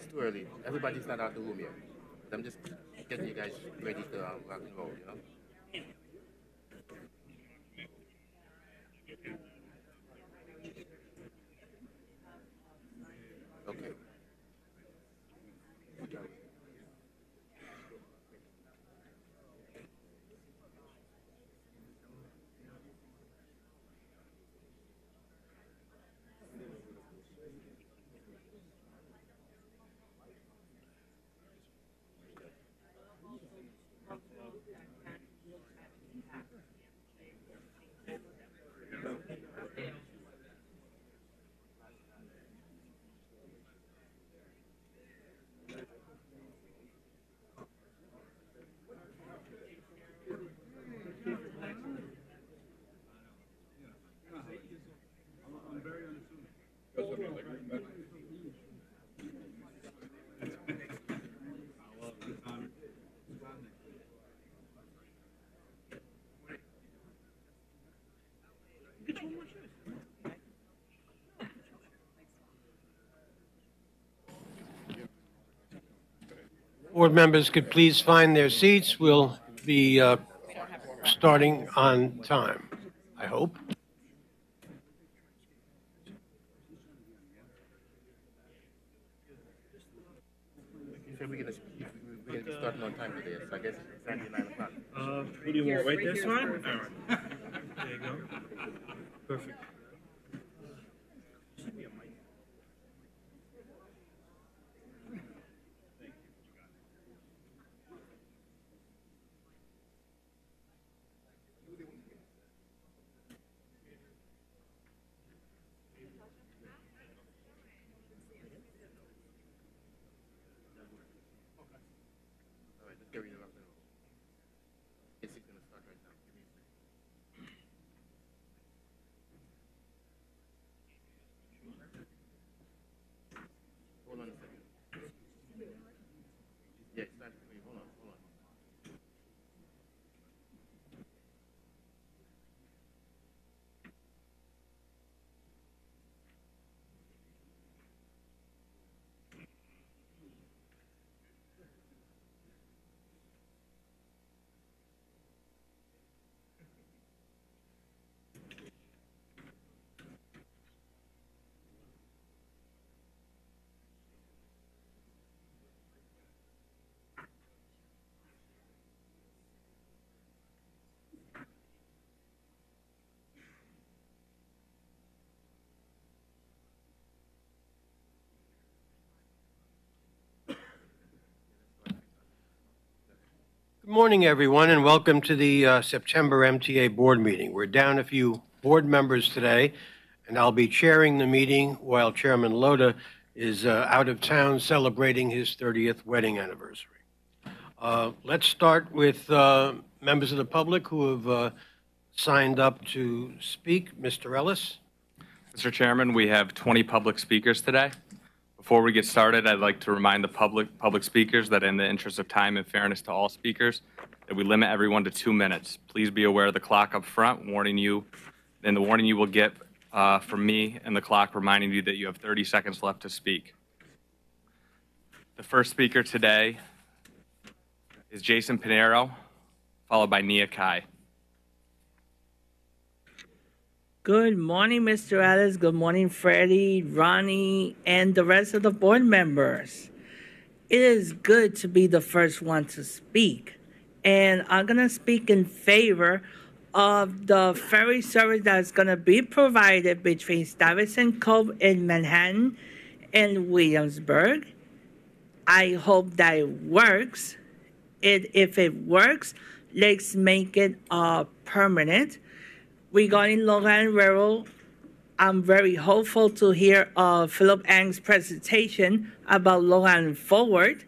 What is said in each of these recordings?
too early. Everybody's not out the room yet. I'm just getting you guys ready to rock and roll, you know? Okay. Board members could please find their seats. We'll be starting on time, I hope. You said we're gonna be starting on time today, so I guess it's exactly 9 o'clock. What do you want, right this one? All right. There you go. Perfect. All right, let's get ready to rock and roll. It's gonna start right now. Give me a second. Hold on a second. Yeah, it's not. Wait, hold on. Good morning, everyone, and welcome to the September MTA board meeting. We're down a few board members today, and I'll be chairing the meeting while Chairman Loda is out of town celebrating his 30th wedding anniversary. Let's start with members of the public who have signed up to speak. Mr. Ellis? Mr. Chairman, we have 20 public speakers today. Before we get started, I'd like to remind the public speakers that in the interest of time and fairness to all speakers, that we limit everyone to 2 minutes. Please be aware of the clock up front, warning you, and the warning you will get from me and the clock reminding you that you have 30 seconds left to speak. The first speaker today is Jason Pinero, followed by Nia Kai. Good morning, Mr. Ellis. Good morning, Freddie, Ronnie, and the rest of the board members. It is good to be the first one to speak. And I'm going to speak in favor of the ferry service that's going to be provided between Stuyvesant Cove in Manhattan and Williamsburg. I hope that it works. If it works, let's make it permanent. Regarding Long Island Railroad, I'm very hopeful to hear Philip Ang's presentation about Long Island Forward.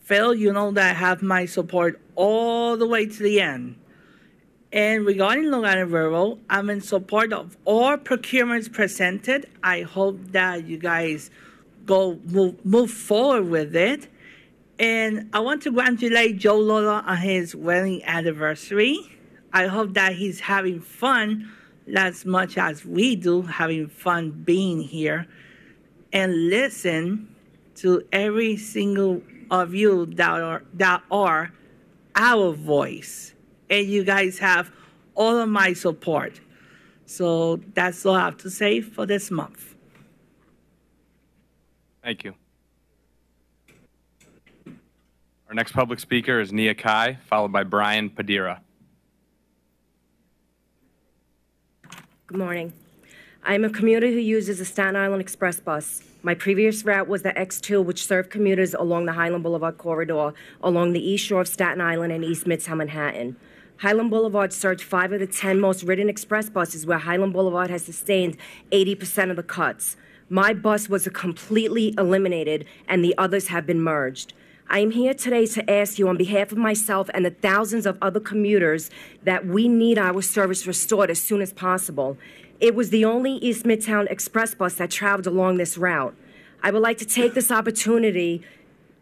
Phil, you know that I have my support all the way to the end. And regarding Long Island Railroad, I'm in support of all procurements presented. I hope that you guys move forward with it. And I want to congratulate Joe Lola on his wedding anniversary. I hope that he's having fun as much as we do, having fun being here. And listen to every single of you that are our voice. And you guys have all of my support. So that's all I have to say for this month. Thank you. Our next public speaker is Nia Kai, followed by Brian Padira. Good morning. I'm a commuter who uses the Staten Island Express bus. My previous route was the X2, which served commuters along the Highland Boulevard corridor along the east shore of Staten Island and East Midtown Manhattan. Highland Boulevard served 5 of the 10 most ridden express buses, where Highland Boulevard has sustained 80% of the cuts. My bus was completely eliminated, and the others have been merged. I am here today to ask you on behalf of myself and the thousands of other commuters that we need our service restored as soon as possible. It was the only East Midtown Express bus that traveled along this route. I would like to take this opportunity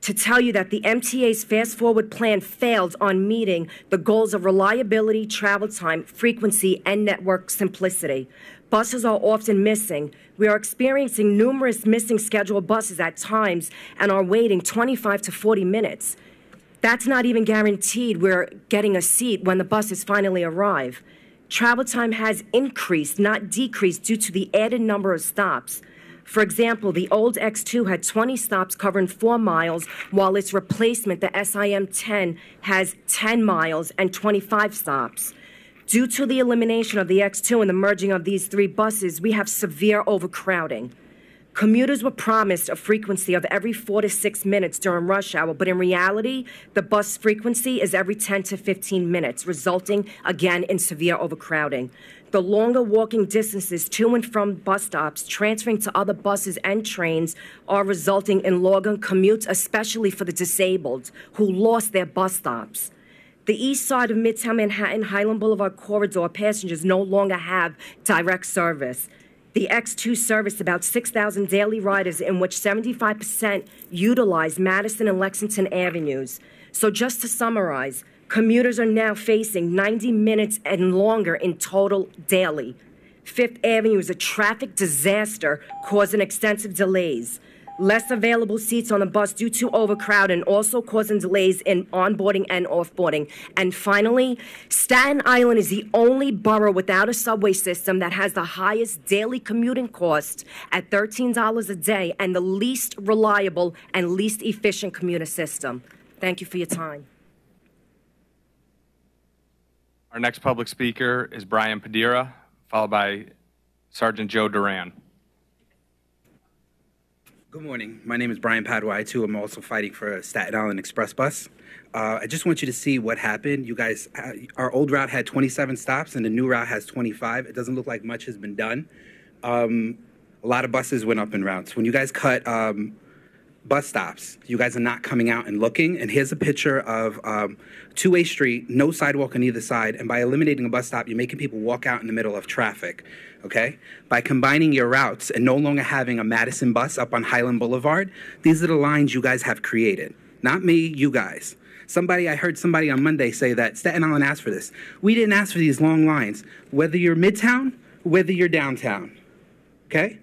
to tell you that the MTA's Fast Forward plan failed on meeting the goals of reliability, travel time, frequency, and network simplicity. Buses are often missing. We are experiencing numerous missing scheduled buses at times and are waiting 25 to 40 minutes. That's not even guaranteed we're getting a seat when the buses finally arrive. Travel time has increased, not decreased, due to the added number of stops. For example, the old X2 had 20 stops covering 4 miles, while its replacement, the SIM-10, has 10 miles and 25 stops. Due to the elimination of the X2 and the merging of these 3 buses, we have severe overcrowding. Commuters were promised a frequency of every 4 to 6 minutes during rush hour, but in reality, the bus frequency is every 10 to 15 minutes, resulting again in severe overcrowding. The longer walking distances to and from bus stops, transferring to other buses and trains, are resulting in longer commutes, especially for the disabled who lost their bus stops. The east side of Midtown Manhattan Highland Boulevard corridor passengers no longer have direct service. The X2 serviced about 6,000 daily riders, in which 75% utilize Madison and Lexington Avenues. So just to summarize, commuters are now facing 90 minutes and longer in total daily. Fifth Avenue is a traffic disaster, causing extensive delays. Less available seats on the bus due to overcrowding, also causing delays in onboarding and offboarding. And finally, Staten Island is the only borough without a subway system that has the highest daily commuting cost at $13 a day and the least reliable and least efficient commuter system. Thank you for your time. Our next public speaker is Brian Padira, followed by Sergeant Joe Duran. Good morning. My name is Brian Padua. Too, I'm also fighting for a Staten Island Express bus. I just want you to see what happened. You guys, our old route had 27 stops and the new route has 25. It doesn't look like much has been done. A lot of buses went up in routes. When you guys cut bus stops, you guys are not coming out and looking. And here's a picture of two-way street, no sidewalk on either side. And by eliminating a bus stop, you're making people walk out in the middle of traffic. Okay? By combining your routes and no longer having a Madison bus up on Highland Boulevard, these are the lines you guys have created. Not me, you guys. I heard somebody on Monday say that Staten Island asked for this. We didn't ask for these long lines, whether you're Midtown, whether you're downtown. Okay?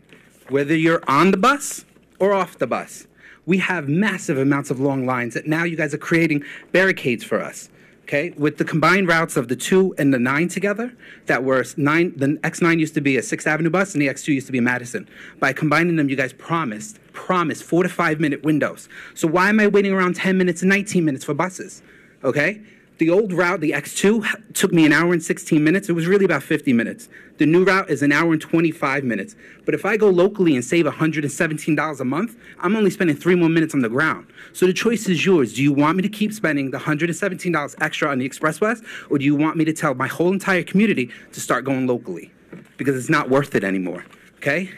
Whether you're on the bus or off the bus. We have massive amounts of long lines that now you guys are creating barricades for us. Okay, with the combined routes of the 2 and the 9 together, that were 9, the X9 used to be a 6th Avenue bus and the X2 used to be a Madison. By combining them, you guys promised 4 to 5 minute windows. So why am I waiting around 10 minutes and 19 minutes for buses? Okay, the old route, the X2, took me 1 hour and 16 minutes. It was really about 50 minutes. The new route is 1 hour and 25 minutes. But if I go locally and save $117 a month, I'm only spending 3 more minutes on the ground. So the choice is yours. Do you want me to keep spending the $117 extra on the express bus, or do you want me to tell my whole entire community to start going locally? Because it's not worth it anymore, okay?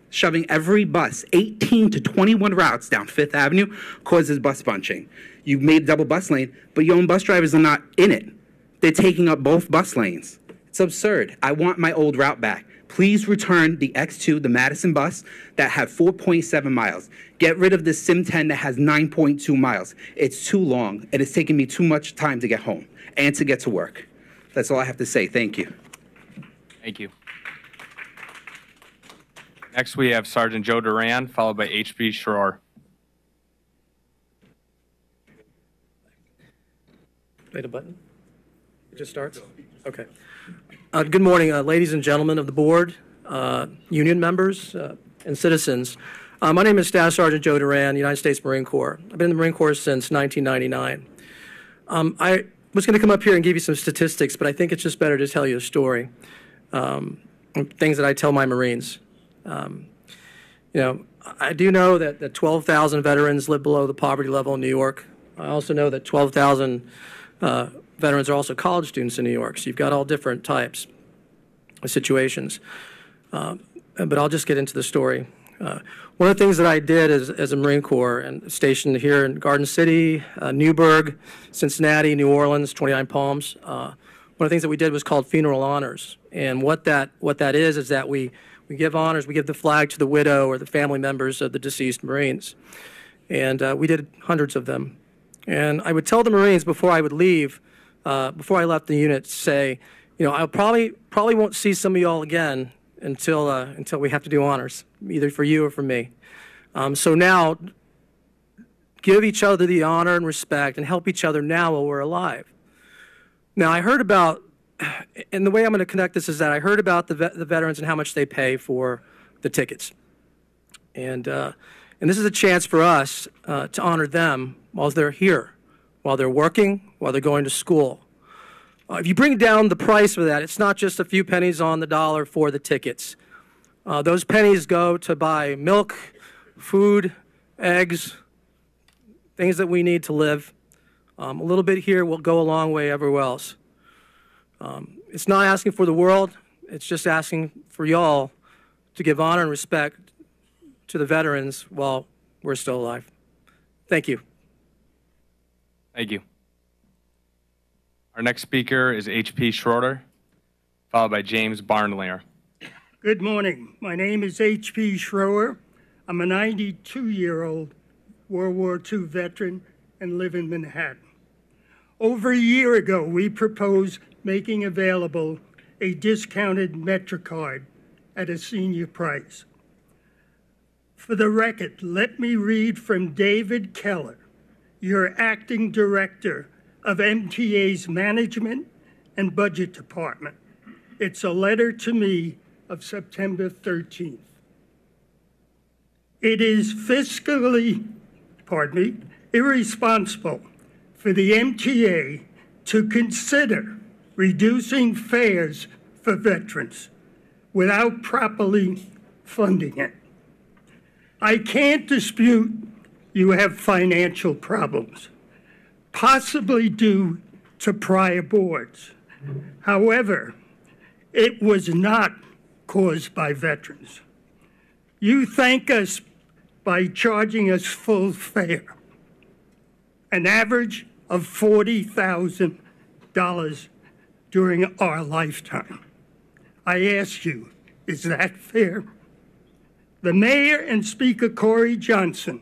Shoving every bus, 18 to 21 routes down 5th Avenue, causes bus bunching. You've made double bus lane, but your own bus drivers are not in it. They're taking up both bus lanes. It's absurd. I want my old route back. Please return the X2, the Madison bus, that had 4.7 miles. Get rid of the SIM-10 that has 9.2 miles. It's too long, and it's taking me too much time to get home and to get to work. That's all I have to say. Thank you. Thank you. Next, we have Sergeant Joe Duran, followed by H.B. Schroer. Wait a button. It just starts? Okay. Good morning, ladies and gentlemen of the board, union members, and citizens. My name is Staff Sergeant Joe Duran, United States Marine Corps. I've been in the Marine Corps since 1999. I was going to come up here and give you some statistics, but I think it's just better to tell you a story, things that I tell my Marines. I do know that 12,000 veterans live below the poverty level in New York. I also know that 12,000 veterans are also college students in New York, so you've got all different types of situations. But I'll just get into the story. One of the things that I did as a Marine Corps and stationed here in Garden City, Newburgh, Cincinnati, New Orleans, 29 Palms, one of the things that we did was called funeral honors. And what that is that we give honors, we give the flag to the widow or the family members of the deceased Marines. And we did hundreds of them. And I would tell the Marines before I would leave, before I left the unit, say, I probably won't see some of y'all again until we have to do honors, either for you or for me. So now, give each other the honor and respect and help each other now while we're alive. Now, I heard about, and the way I'm going to connect this is that I heard about the veterans and how much they pay for the tickets. And this is a chance for us to honor them while they're here, while they're working, while they're going to school. If you bring down the price for that, it's not just a few pennies on the dollar for the tickets. Those pennies go to buy milk, food, eggs, things that we need to live. A little bit here will go a long way everywhere else. It's not asking for the world. It's just asking for y'all to give honor and respect to the veterans while we're still alive. Thank you. Thank you. Our next speaker is H.P. Schroeder, followed by James Barnlier. Good morning. My name is H.P. Schroeder. I'm a 92-year-old World War II veteran and live in Manhattan. Over a year ago, we proposed making available a discounted MetroCard at a senior price. For the record, let me read from David Keller, your acting director of MTA's Management and Budget Department. It's a letter to me of September 13th. It is fiscally, irresponsible for the MTA to consider reducing fares for veterans without properly funding it. I can't dispute you have financial problems, possibly due to prior boards. However, it was not caused by veterans. You thank us by charging us full fare, an average of $40,000 during our lifetime. I ask you, is that fair? The mayor and Speaker Corey Johnson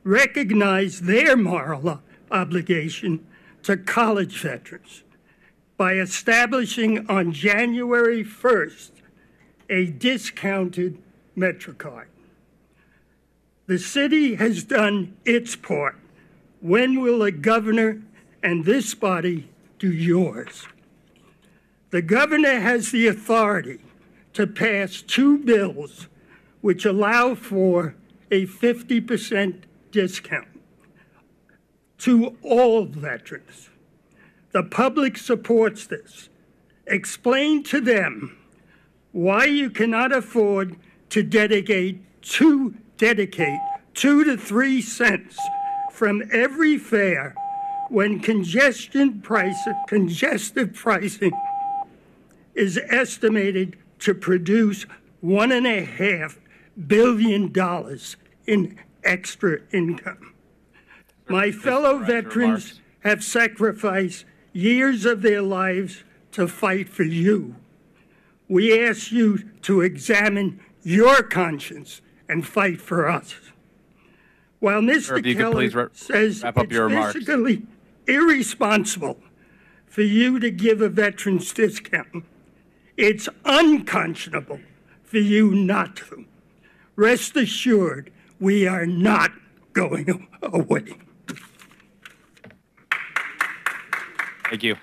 recognized their moral obligation to college veterans by establishing on January 1st a discounted MetroCard. The city has done its part. When will the governor and this body do yours? The governor has the authority to pass 2 bills which allow for a 50% discount to all veterans. The public supports this. Explain to them why you cannot afford to dedicate 2 to 3 cents from every fare when congestive pricing is estimated to produce $1.5 billion in extra income. My fellow veterans have sacrificed years of their lives to fight for you. We ask you to examine your conscience and fight for us. While Mr. Keller says it's fiscally irresponsible for you to give a veteran's discount, it's unconscionable for you not to. Rest assured, we are not going away. Thank you.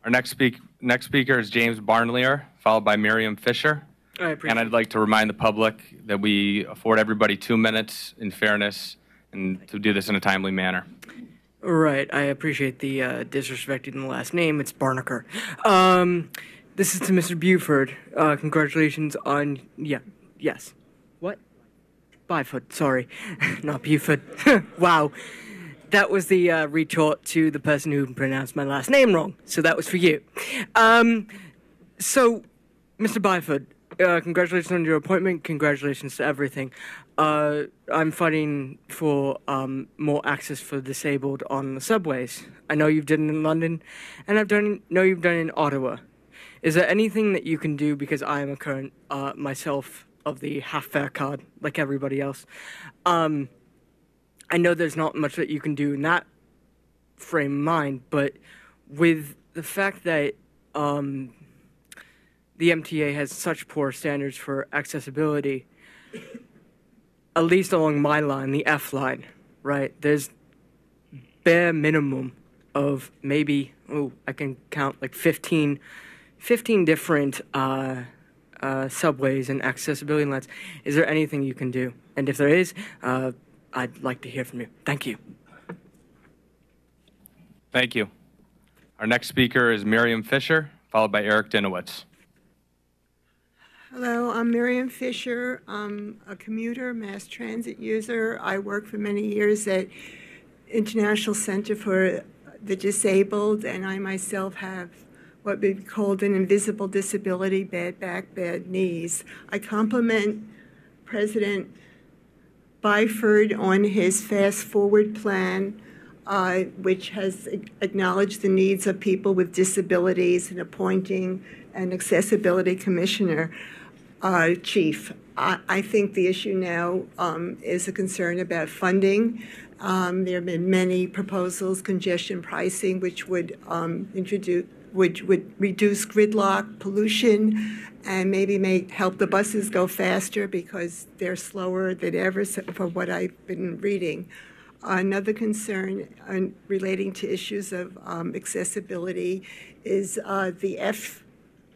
Our next speaker is James Barnleer, followed by Miriam Fisher. And I'd like to remind the public that we afford everybody 2 minutes in fairness and to do this in a timely manner. Right, I appreciate the disrespecting the last name. It's Barnaker. This is to Mr. Buford. Congratulations on, yes. What? Byford, sorry. Not Buford. Wow. That was the retort to the person who pronounced my last name wrong. So that was for you. So, Mr. Byford, congratulations on your appointment. Congratulations to everything. I'm fighting for more access for disabled on the subways. I know you've done it in London, and know you've done it in Ottawa. Is there anything that you can do, because I am a current myself of the half-fare card, like everybody else. I know there's not much that you can do in that frame of mind, but with the fact that the MTA has such poor standards for accessibility, at least along my line, the F line, right? There's bare minimum of maybe, I can count like 15 different subways and accessibility lines. Is there anything you can do? And if there is, I'd like to hear from you. Thank you. Thank you. Our next speaker is Miriam Fisher, followed by Eric Dinowitz. Hello, I'm Miriam Fisher. I'm a commuter, mass transit user. I worked for many years at International Center for the Disabled, and I myself have what would be called an invisible disability, bad back, bad knees. I compliment President Byford on his Fast Forward plan, which has acknowledged the needs of people with disabilities and appointing an accessibility commissioner, chief. I think the issue now is a concern about funding. There have been many proposals, congestion pricing, which would would reduce gridlock, pollution, and maybe help the buses go faster because they're slower than ever, from what I've been reading. Another concern relating to issues of accessibility is the F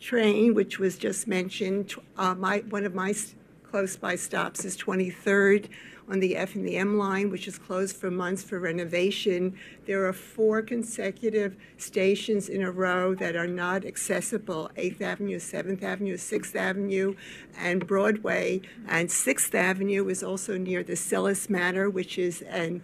train, which was just mentioned. One of my close by stops is 23rd on the F and the M line, which is closed for months for renovation. There are 4 consecutive stations in a row that are not accessible: 8th Avenue, 7th Avenue, 6th Avenue, and Broadway. And 6th Avenue is also near the Sellis Manor, which is an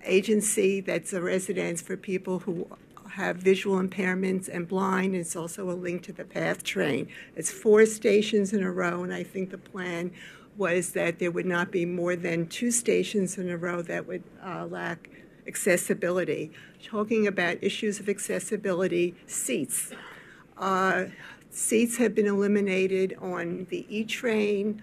agency that's a residence for people who have visual impairments and blind. It's also a link to the PATH train. It's 4 stations in a row, and I think the plan was that there would not be more than 2 stations in a row that would lack accessibility. Talking about issues of accessibility, seats. Seats have been eliminated on the E train.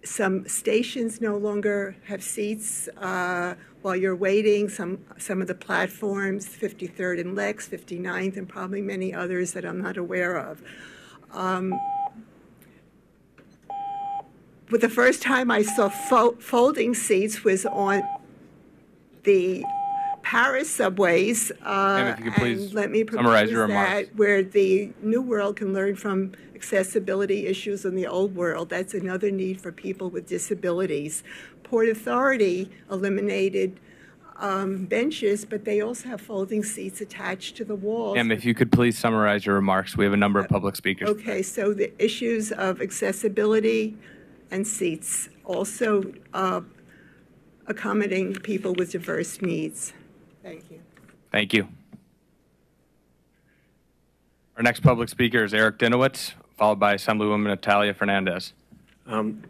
Some stations no longer have seats while you're waiting. Some of the platforms, 53rd and Lex, 59th, and probably many others that I'm not aware of. But the first time I saw folding seats was on the Paris subways. If you could please and let me summarize your remarks. that where the new world can learn from accessibility issues in the old world. That's another need for people with disabilities. Port Authority eliminated benches, but they also have folding seats attached to the walls. If you could please summarize your remarks. We have a number of public speakers. Okay, so the issues of accessibility and seats, also accommodating people with diverse needs. Thank you. Thank you. Our next public speaker is Eric Dinowitz, followed by Assemblywoman Natalia Fernandez.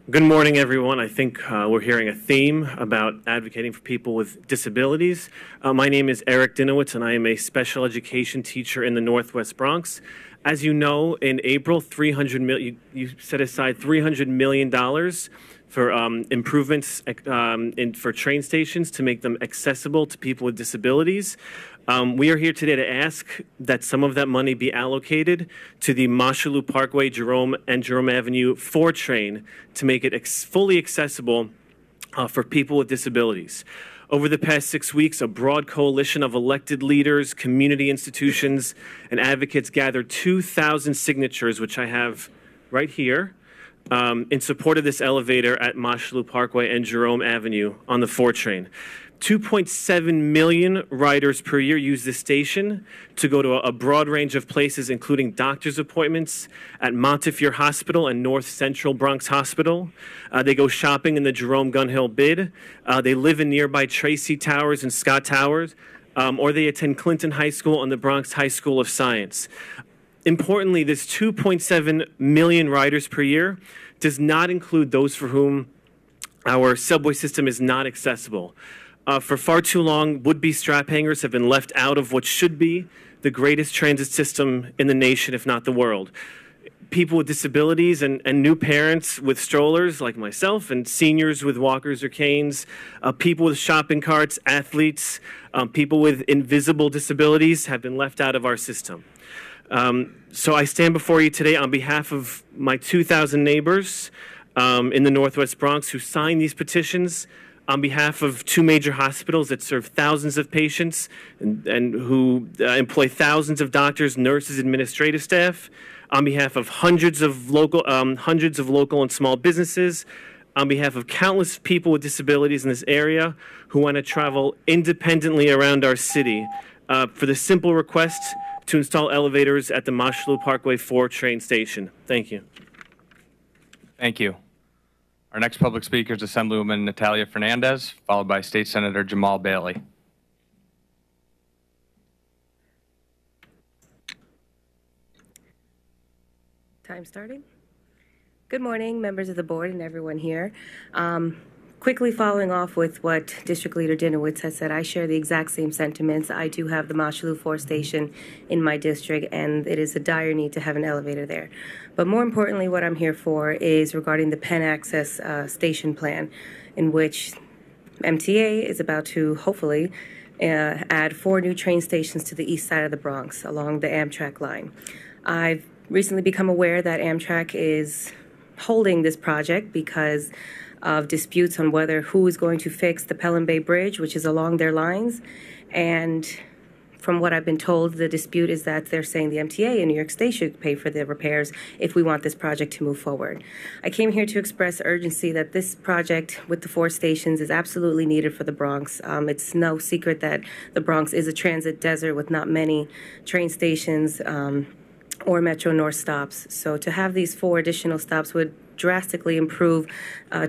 Good morning, everyone. I think we're hearing a theme about advocating for people with disabilities. My name is Eric Dinowitz, and I am a special education teacher in the Northwest Bronx. As you know, in April, you set aside $300 million for improvements for train stations to make them accessible to people with disabilities. We are here today to ask that some of that money be allocated to the Mosholu Parkway, Jerome Avenue 4 train to make it fully accessible for people with disabilities. Over the past 6 weeks, a broad coalition of elected leaders, community institutions, and advocates gathered 2,000 signatures, which I have right here, in support of this elevator at Mosholu Parkway and Jerome Avenue on the 4 train. 2.7 million riders per year use this station to go to a broad range of places, including doctor's appointments at Montefiore Hospital and North Central Bronx Hospital. They go shopping in the Jerome Gun Hill Bid. They live in nearby Tracy Towers and Scott Towers, or they attend Clinton High School and the Bronx High School of Science. Importantly, this 2.7 million riders per year does not include those for whom our subway system is not accessible. For far too long, would-be strap hangers have been left out of what should be the greatest transit system in the nation, if not the world. People with disabilities and new parents with strollers like myself, and seniors with walkers or canes, people with shopping carts, athletes, people with invisible disabilities have been left out of our system. So I stand before you today on behalf of my 2,000 neighbors in the Northwest Bronx who signed these petitions, on behalf of 2 major hospitals that serve thousands of patients and who employ thousands of doctors, nurses, administrative staff, on behalf of hundreds of local and small businesses, on behalf of countless people with disabilities in this area who want to travel independently around our city, for the simple request to install elevators at the Mosholu Parkway 4 train station. Thank you. Thank you. Our next public speaker is Assemblywoman Natalia Fernandez, followed by State Senator Jamal Bailey. Time starting. Good morning, members of the board and everyone here. Quickly following off with what District Leader Dinowitz has said, I share the exact same sentiments. I do have the Mosholu 4 station in my district, and it is a dire need to have an elevator there. But more importantly, what I'm here for is regarding the Penn Access station plan, in which MTA is about to hopefully add 4 new train stations to the east side of the Bronx along the Amtrak line. I've recently become aware that Amtrak is holding this project because of disputes on who is going to fix the Pelham Bay Bridge, which is along their lines. And from what I've been told, the dispute is that they're saying the MTA and New York State should pay for the repairs if we want this project to move forward. I came here to express urgency that this project with the 4 stations is absolutely needed for the Bronx. It's no secret that the Bronx is a transit desert with not many train stations or Metro North stops. So to have these 4 additional stops would drastically improve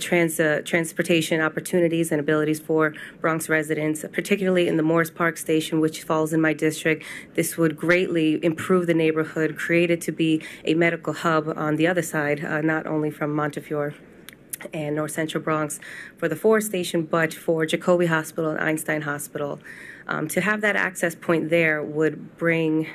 transportation opportunities and abilities for Bronx residents, particularly in the Morris Park station, which falls in my district. This would greatly improve the neighborhood, create it to be a medical hub on the other side, not only from Montefiore and North Central Bronx for the 4 station, but for Jacobi Hospital and Einstein Hospital. To have that access point there would bring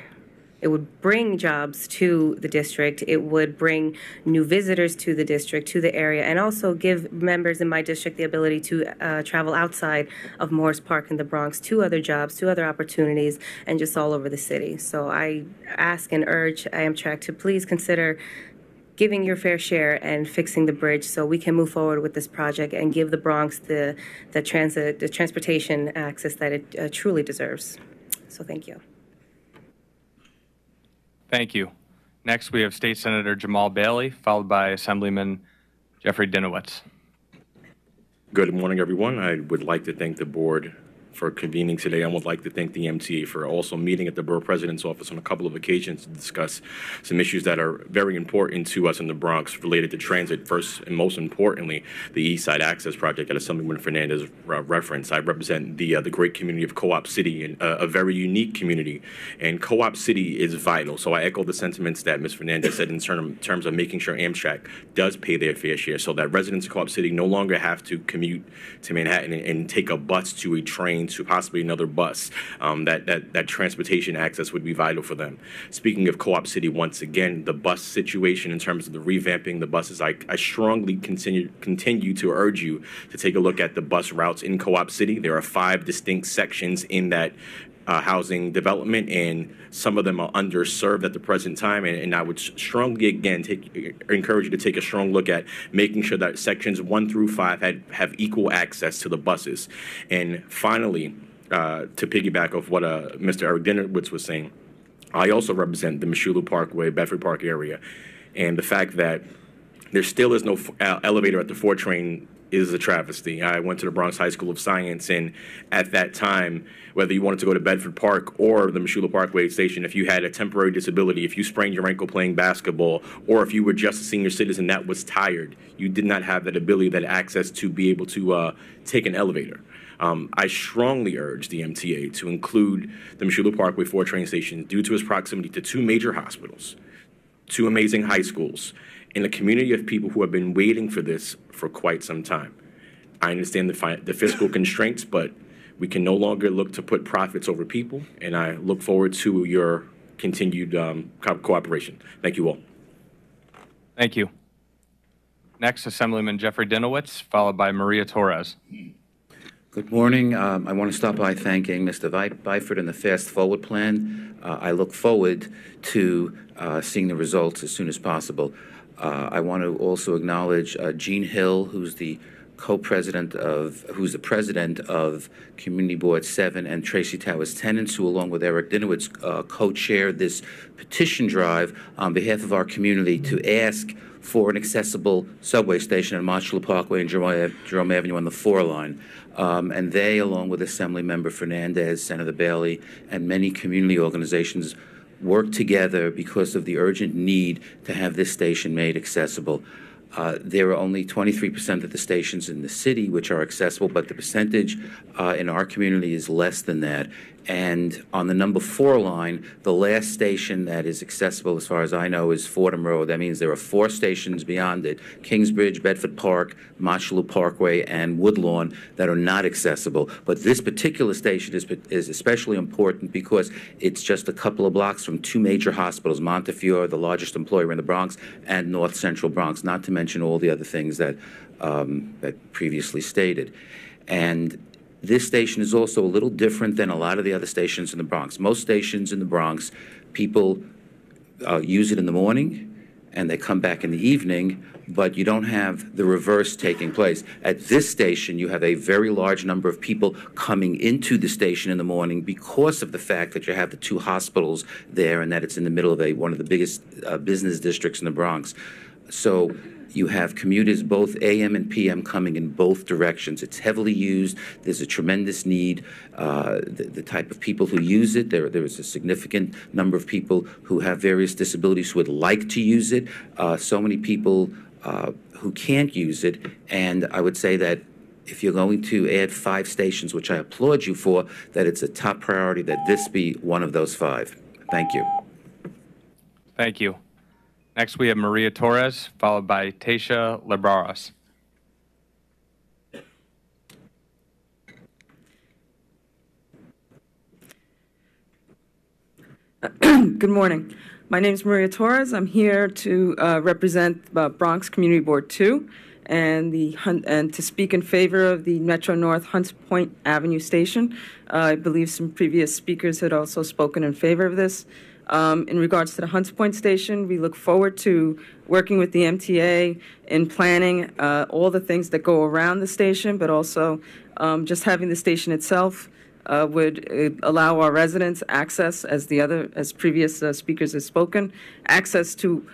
jobs to the district. It would bring new visitors to the district, to the area, and also give members in my district the ability to travel outside of Morris Park in the Bronx to other jobs, to other opportunities, and just all over the city. So I ask and urge Amtrak to please consider giving your fair share and fixing the bridge so we can move forward with this project and give the Bronx the transportation access that it truly deserves. So thank you. Thank you. Next, we have State Senator Jamal Bailey, followed by Assemblyman Jeffrey Dinowitz. Good morning, everyone. I would like to thank the board for convening today. I would like to thank the MTA for also meeting at the Borough President's office on a couple of occasions to discuss some issues that are very important to us in the Bronx related to transit. First and most importantly, the East Side Access Project that Assemblyman Fernandez referenced. I represent the great community of Co-op City, and a very unique community, and Co-op City is vital. So I echo the sentiments that Ms. Fernandez said in terms of making sure Amtrak does pay their fair share so that residents of Co-op City no longer have to commute to Manhattan and take a bus to a train to possibly another bus. That transportation access would be vital for them. Speaking of Co-op City, once again, the bus situation in terms of the revamping the buses, I strongly continue to urge you to take a look at the bus routes in Co-op City. There are 5 distinct sections in that housing development, and some of them are underserved at the present time. And I would strongly, again, encourage you to take a strong look at making sure that sections 1 through 5 have equal access to the buses. And finally, to piggyback off what Mr. Eric Dinowitz was saying, I also represent the Mashulu Parkway, Bedford Park area, and the fact that there still is no elevator at the 4 train is a travesty. I went to the Bronx High School of Science, and at that time, whether you wanted to go to Bedford Park or the Mashulu Parkway station, if you had a temporary disability, if you sprained your ankle playing basketball, or if you were just a senior citizen that was tired, you did not have that ability, that access to be able to take an elevator. I strongly urge the MTA to include the Mashulu Parkway 4 train station due to its proximity to 2 major hospitals, 2 amazing high schools, and a community of people who have been waiting for this for quite some time. I understand the fiscal constraints, but we can no longer look to put profits over people, and I look forward to your continued cooperation. Thank you all. Thank you. Next, Assemblyman Jeffrey Dinowitz, followed by Maria Torres. Good morning. I want to start by thanking Mr. Byford and the Fast Forward Plan. I look forward to seeing the results as soon as possible. I want to also acknowledge Gene Hill, who's the president of Community Board 7, and Tracy Towers Tenants, who, along with Eric Dinowitz, co-chaired this petition drive on behalf of our community to ask for an accessible subway station at Mashulu Parkway and Jerome Avenue on the 4 line. And they, along with Assemblymember Fernandez, Senator Bailey, and many community organizations, work together because of the urgent need to have this station made accessible. There are only 23% of the stations in the city which are accessible, but the percentage in our community is less than that. And on the number 4 line, the last station that is accessible, as far as I know, is Fordham Road. That means there are 4 stations beyond it: Kingsbridge, Bedford Park, Mashulu Parkway, and Woodlawn, that are not accessible. But this particular station is especially important because it's just a couple of blocks from 2 major hospitals: Montefiore, the largest employer in the Bronx, and North Central Bronx, not to mention all the other things that previously stated. And this station is also a little different than a lot of the other stations in the Bronx. Most stations in the Bronx, people use it in the morning and they come back in the evening, but you don't have the reverse taking place. At this station, you have a very large number of people coming into the station in the morning because of the fact that you have the 2 hospitals there and that it's in the middle of one of the biggest business districts in the Bronx. So you have commuters, both AM and PM, coming in both directions. It's heavily used. There's a tremendous need. The type of people who use it, there is a significant number of people who have various disabilities who would like to use it. So many people who can't use it. And I would say that if you're going to add 5 stations, which I applaud you for, that it's a top priority that this be one of those 5. Thank you. Thank you. Next, we have Maria Torres, followed by Tasha Lebraras. Good morning. My name is Maria Torres. I'm here to represent Bronx Community Board 2 and to speak in favor of the Metro North Hunts Point Avenue station. I believe some previous speakers had also spoken in favor of this. In regards to the Hunts Point station, we look forward to working with the MTA in planning all the things that go around the station, but also just having the station itself would allow our residents access, as previous speakers have spoken, access to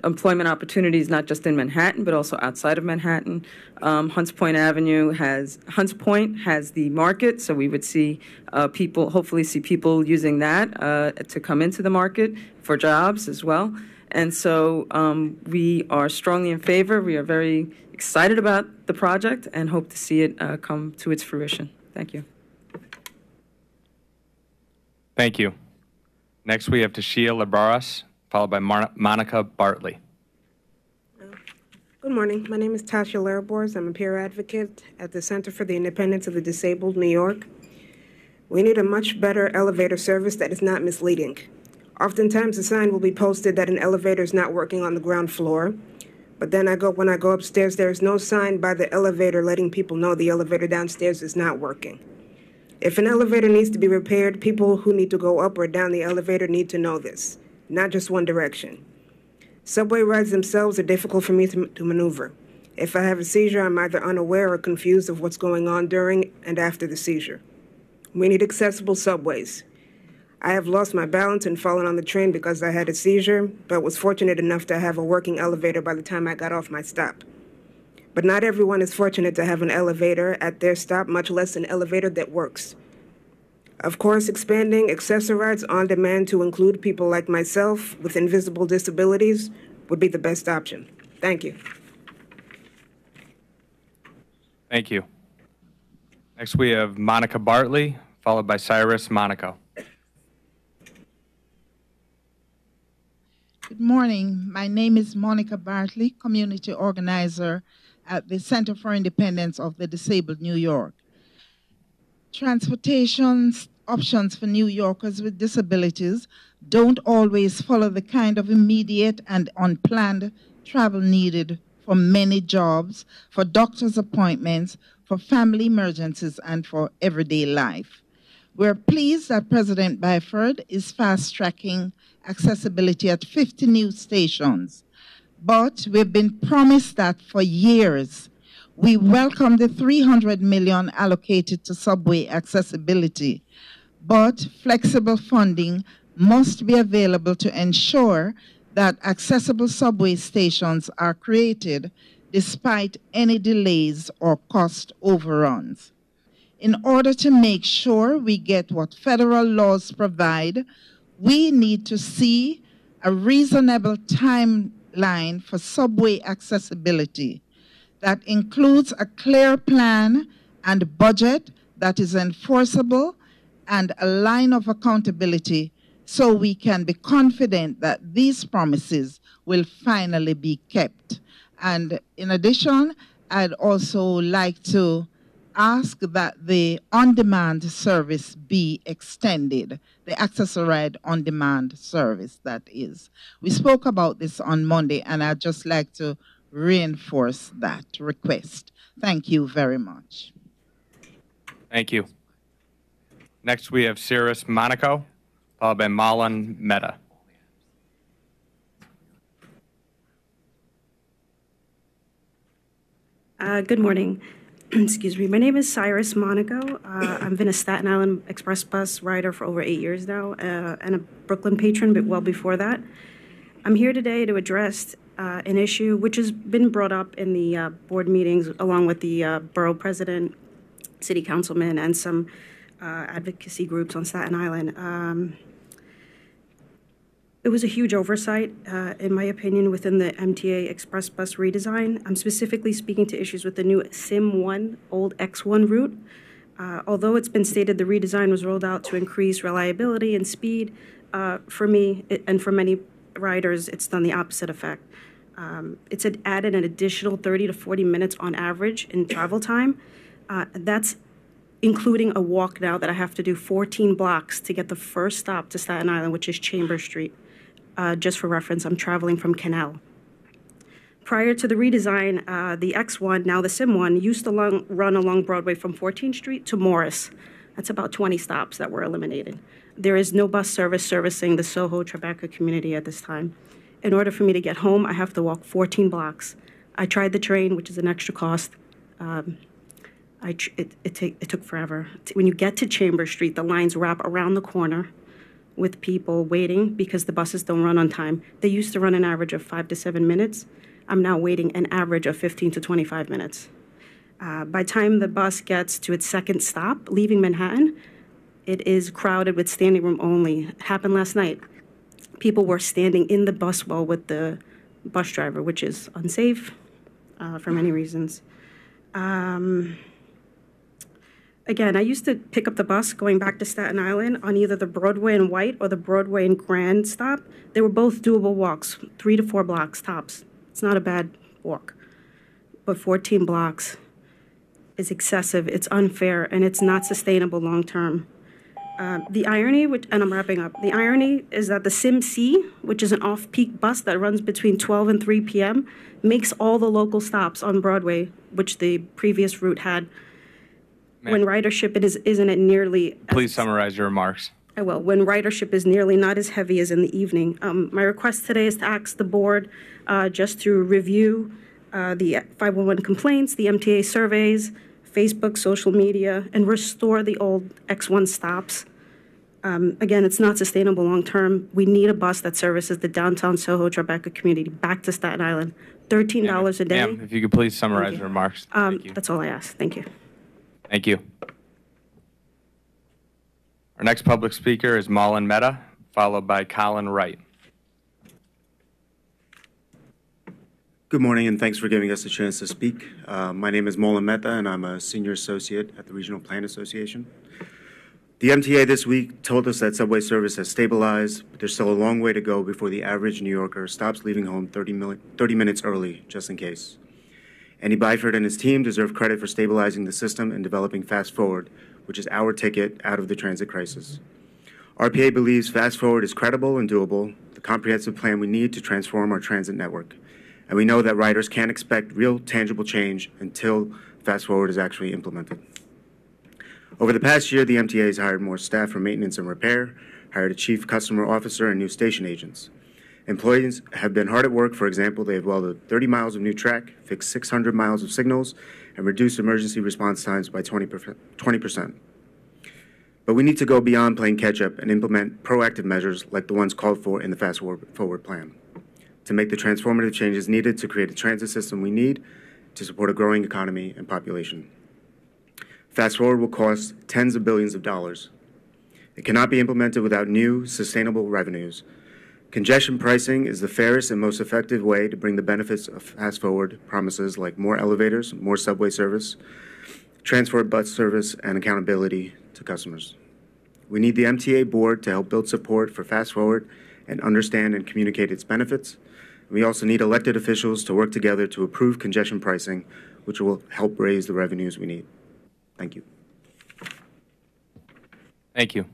employment opportunities not just in Manhattan but also outside of Manhattan. Hunts Point has the market, so we would see hopefully see people using that to come into the market for jobs as well. And so we are strongly in favor. We are very excited about the project and hope to see it come to its fruition. Thank you. Thank you. Next, we have Tashia Lebraras, followed by Monica Bartley. Good morning. My name is Tasha Lebraras. I'm a peer advocate at the Center for the Independence of the Disabled, New York. We need a much better elevator service that is not misleading. Oftentimes, a sign will be posted that an elevator is not working on the ground floor, but then when I go upstairs, there is no sign by the elevator letting people know the elevator downstairs is not working. If an elevator needs to be repaired, people who need to go up or down the elevator need to know this, not just one direction. Subway rides themselves are difficult for me to maneuver. If I have a seizure, I'm either unaware or confused of what's going on during and after the seizure. We need accessible subways. I have lost my balance and fallen on the train because I had a seizure, but was fortunate enough to have a working elevator by the time I got off my stop. But not everyone is fortunate to have an elevator at their stop, much less an elevator that works. Of course, expanding Accessorides on demand to include people like myself with invisible disabilities would be the best option. Thank you. Thank you. Next, we have Monica Bartley, followed by Cyrus Monaco. Good morning. My name is Monica Bartley, community organizer at the Center for Independence of the Disabled New York. Transportation options for New Yorkers with disabilities don't always follow the kind of immediate and unplanned travel needed for many jobs, for doctor's appointments, for family emergencies, and for everyday life. We're pleased that President Byford is fast-tracking accessibility at 50 new stations. But we've been promised that for years. We welcome the $300 million allocated to subway accessibility, but flexible funding must be available to ensure that accessible subway stations are created despite any delays or cost overruns. In order to make sure we get what federal laws provide, we need to see a reasonable timeline for subway accessibility that includes a clear plan and budget that is enforceable and a line of accountability so we can be confident that these promises will finally be kept. And in addition, I'd also like to ask that the on-demand service be extended, the Accessoride on-demand service, that is. We spoke about this on Monday, and I'd just like to reinforce that request. Thank you very much. Thank you. Next, we have Cyrus Monaco, followed by Malan Mehta. Good morning. Excuse me. My name is Cyrus Monaco. I've been a Staten Island Express bus rider for over 8 years now, and a Brooklyn patron, but well before that. I'm here today to address an issue which has been brought up in the board meetings along with the borough president, city councilman, and some advocacy groups on Staten Island. It was a huge oversight, in my opinion, within the MTA Express bus redesign. I'm specifically speaking to issues with the new SIM1, old X1 route. Although it's been stated the redesign was rolled out to increase reliability and speed, for me and for many riders, it's done the opposite effect. It's added an additional 30 to 40 minutes on average in travel time. That's including a walk now that I have to do 14 blocks to get the first stop to Staten Island, which is Chambers Street. Just for reference, I'm traveling from Canal. Prior to the redesign, the X1, now the SIM1, used to run along Broadway from 14th Street to Morris. That's about 20 stops that were eliminated. There is no bus service servicing the Soho Tribeca community at this time. In order for me to get home, I have to walk 14 blocks. I tried the train, which is an extra cost. It took forever. When you get to Chambers Street, the lines wrap around the corner with people waiting because the buses don't run on time. They used to run an average of 5 to 7 minutes. I'm now waiting an average of 15 to 25 minutes. By the time the bus gets to its second stop, leaving Manhattan, it is crowded with standing room only. It happened last night. People were standing in the bus well with the bus driver, which is unsafe for many reasons. Again, I used to pick up the bus going back to Staten Island on either the Broadway and White or the Broadway and Grand stop. They were both doable walks, 3 to 4 blocks tops. It's not a bad walk. But 14 blocks is excessive, it's unfair, and it's not sustainable long term. The irony, and I'm wrapping up, the irony is that the SIM-C, which is an off-peak bus that runs between 12 and 3 p.m., makes all the local stops on Broadway, which the previous route had. when ridership isn't it nearly. Please summarize your remarks. I will. When ridership is nearly not as heavy as in the evening. My request today is to ask the board just to review the 511 complaints, the MTA surveys, Facebook, social media, and restore the old X1 stops. Again, it's not sustainable long term. We need a bus that services the downtown Soho Tribeca community back to Staten Island. $13 a day. Ma'am, if you could please summarize your remarks. Thank you. That's all I ask. Thank you. Thank you. Our next public speaker is Malin Mehta, followed by Colin Wright. Good morning, and thanks for giving us a chance to speak. My name is Malin Mehta, and I'm a senior associate at the Regional Plan Association. The MTA this week told us that subway service has stabilized, but there's still a long way to go before the average New Yorker stops leaving home 30 minutes early, just in case. Andy Byford and his team deserve credit for stabilizing the system and developing Fast Forward, which is our ticket out of the transit crisis. RPA believes Fast Forward is credible and doable, the comprehensive plan we need to transform our transit network. And we know that riders can't expect real, tangible change until Fast Forward is actually implemented. Over the past year, the MTA has hired more staff for maintenance and repair, hired a chief customer officer, and new station agents. Employees have been hard at work. For example, they have welded 30 miles of new track, fixed 600 miles of signals, and reduced emergency response times by 20%. But we need to go beyond playing catch-up and implement proactive measures like the ones called for in the Fast Forward plan to make the transformative changes needed to create a transit system we need to support a growing economy and population. Fast Forward will cost tens of billions of dollars. It cannot be implemented without new, sustainable revenues. Congestion pricing is the fairest and most effective way to bring the benefits of Fast Forward promises like more elevators, more subway service, transport bus service, and accountability to customers. We need the MTA board to help build support for Fast Forward and understand and communicate its benefits. We also need elected officials to work together to approve congestion pricing, which will help raise the revenues we need. Thank you. Thank you.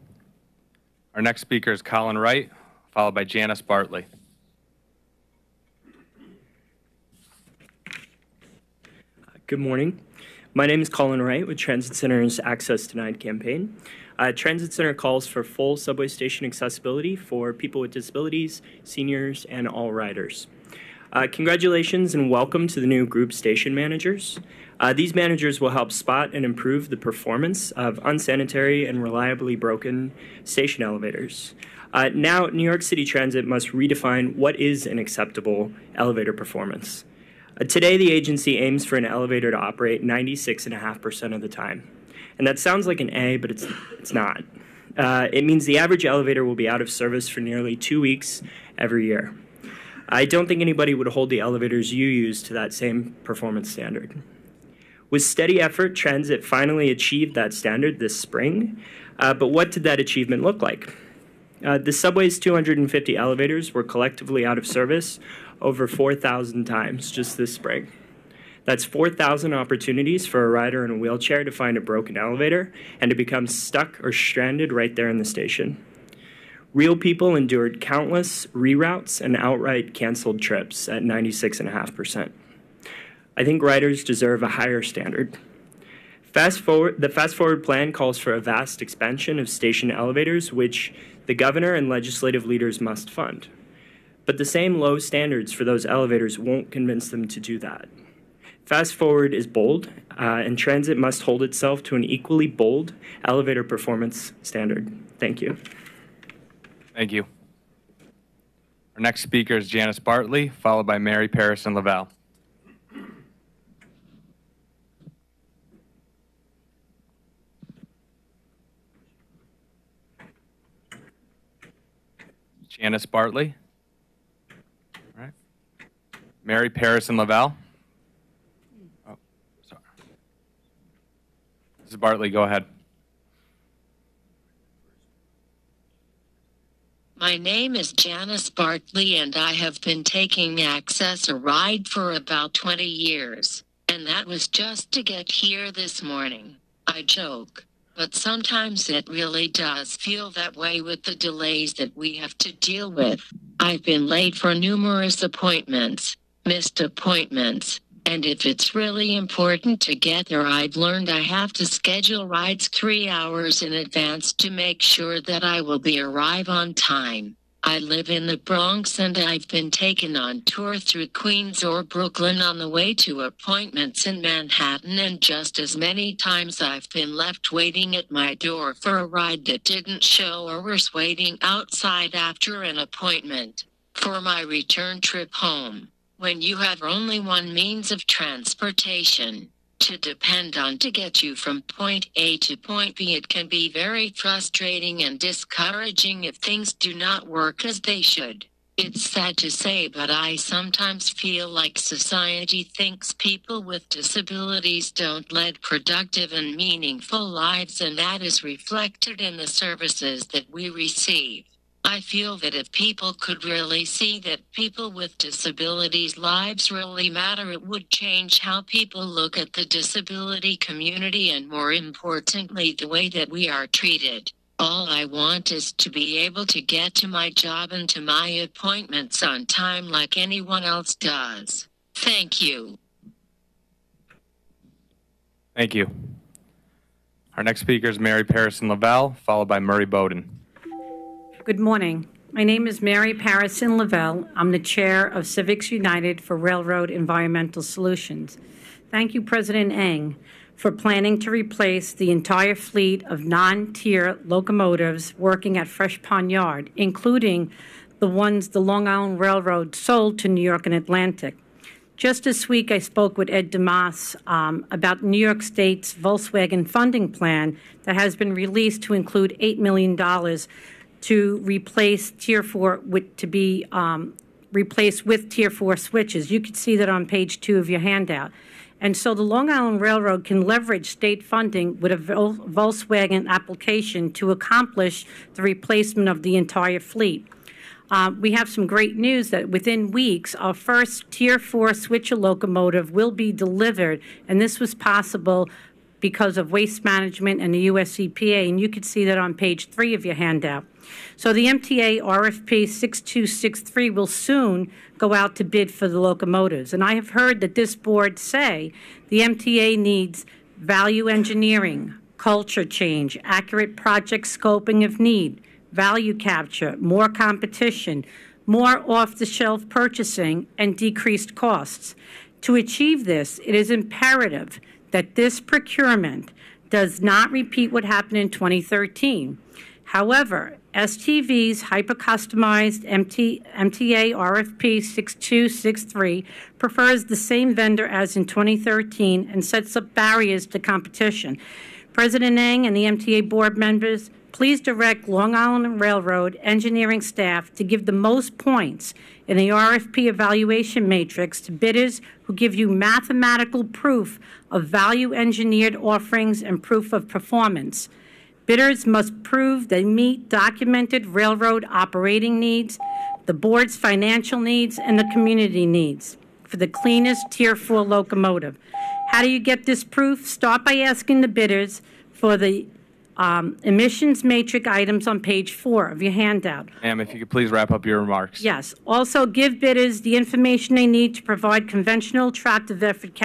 Our next speaker is Colin Wright, followed by Janice Bartley. Good morning. My name is Colin Wright with Transit Center's Access Denied campaign. Transit Center calls for full subway station accessibility for people with disabilities, seniors, and all riders. Congratulations and welcome to the new group station managers. These managers will help spot and improve the performance of unsanitary and reliably broken station elevators. Now, New York City Transit must redefine what is an acceptable elevator performance. Today, the agency aims for an elevator to operate 96.5% of the time. And that sounds like an A, but it's not. It means the average elevator will be out of service for nearly 2 weeks every year. I don't think anybody would hold the elevators you use to that same performance standard. With steady effort, Transit finally achieved that standard this spring. But what did that achievement look like? The subway's 250 elevators were collectively out of service over 4,000 times just this spring. That's 4,000 opportunities for a rider in a wheelchair to find a broken elevator and to become stuck or stranded right there in the station. Real people endured countless reroutes and outright canceled trips at 96.5%. I think riders deserve a higher standard. The Fast Forward plan calls for a vast expansion of station elevators, which the governor and legislative leaders must fund. But the same low standards for those elevators won't convince them to do that. Fast Forward is bold, and Transit must hold itself to an equally bold elevator performance standard. Thank you. Thank you. Our next speaker is Janice Bartley, followed by Mary Parris and Lavelle. Janice Bartley. All right. Mary Parris and Lavelle. Oh, sorry. Mrs. Bartley, go ahead. My name is Janice Bartley, and I have been taking Access a ride for about 20 years, and that was just to get here this morning. I joke, but sometimes it really does feel that way with the delays that we have to deal with. I've been late for numerous appointments, missed appointments, And if it's really important to get there, I've learned I have to schedule rides 3 hours in advance to make sure that I will arrive on time. I live in the Bronx and I've been taken on tour through Queens or Brooklyn on the way to appointments in Manhattan, and just as many times I've been left waiting at my door for a ride that didn't show, or was waiting outside after an appointment. For my return trip home, when you have only one means of transportation to depend on to get you from point A to point B, it can be very frustrating and discouraging if things do not work as they should. It's sad to say, but I sometimes feel like society thinks people with disabilities don't lead productive and meaningful lives, and that is reflected in the services that we receive. I feel that if people could really see that people with disabilities' lives really matter, it would change how people look at the disability community and, more importantly, the way that we are treated. All I want is to be able to get to my job and to my appointments on time like anyone else does. Thank you. Thank you. Our next speaker is Mary Parison Lavelle, followed by Murray Bowden. Good morning. My name is Mary Parison Lavelle. I'm the chair of Civics United for Railroad Environmental Solutions. Thank you, President Eng, for planning to replace the entire fleet of non-tier locomotives working at Fresh Pond Yard, including the ones the Long Island Railroad sold to New York and Atlantic. Just this week, I spoke with Ed DeMoss about New York State's Volkswagen funding plan that has been released to include $8 million to replace Tier 4 replaced with Tier 4 switches. You can see that on page 2 of your handout. And so the Long Island Railroad can leverage state funding with a Volkswagen application to accomplish the replacement of the entire fleet. We have some great news that within weeks, our first Tier 4 switcher locomotive will be delivered, and this was possible because of waste management and the US EPA, and you can see that on page 3 of your handout. So the MTA RFP 6263 will soon go out to bid for the locomotives. And I have heard that this board say the MTA needs value engineering, culture change, accurate project scoping if need, value capture, more competition, more off-the-shelf purchasing, and decreased costs. To achieve this, it is imperative that this procurement does not repeat what happened in 2013. However, STV's hyper-customized MTA RFP 6263 prefers the same vendor as in 2013 and sets up barriers to competition. President Eng and the MTA board members, please direct Long Island Railroad engineering staff to give the most points in the RFP evaluation matrix to bidders who give you mathematical proof of value engineered offerings and proof of performance. Bidders must prove they meet documented railroad operating needs, the board's financial needs, and the community needs for the cleanest Tier 4 locomotive. How do you get this proof? Start by asking the bidders for the emissions matrix items on page 4 of your handout. Ma'am, if you could please wrap up your remarks. Yes. Also, give bidders the information they need to provide conventional tractive effort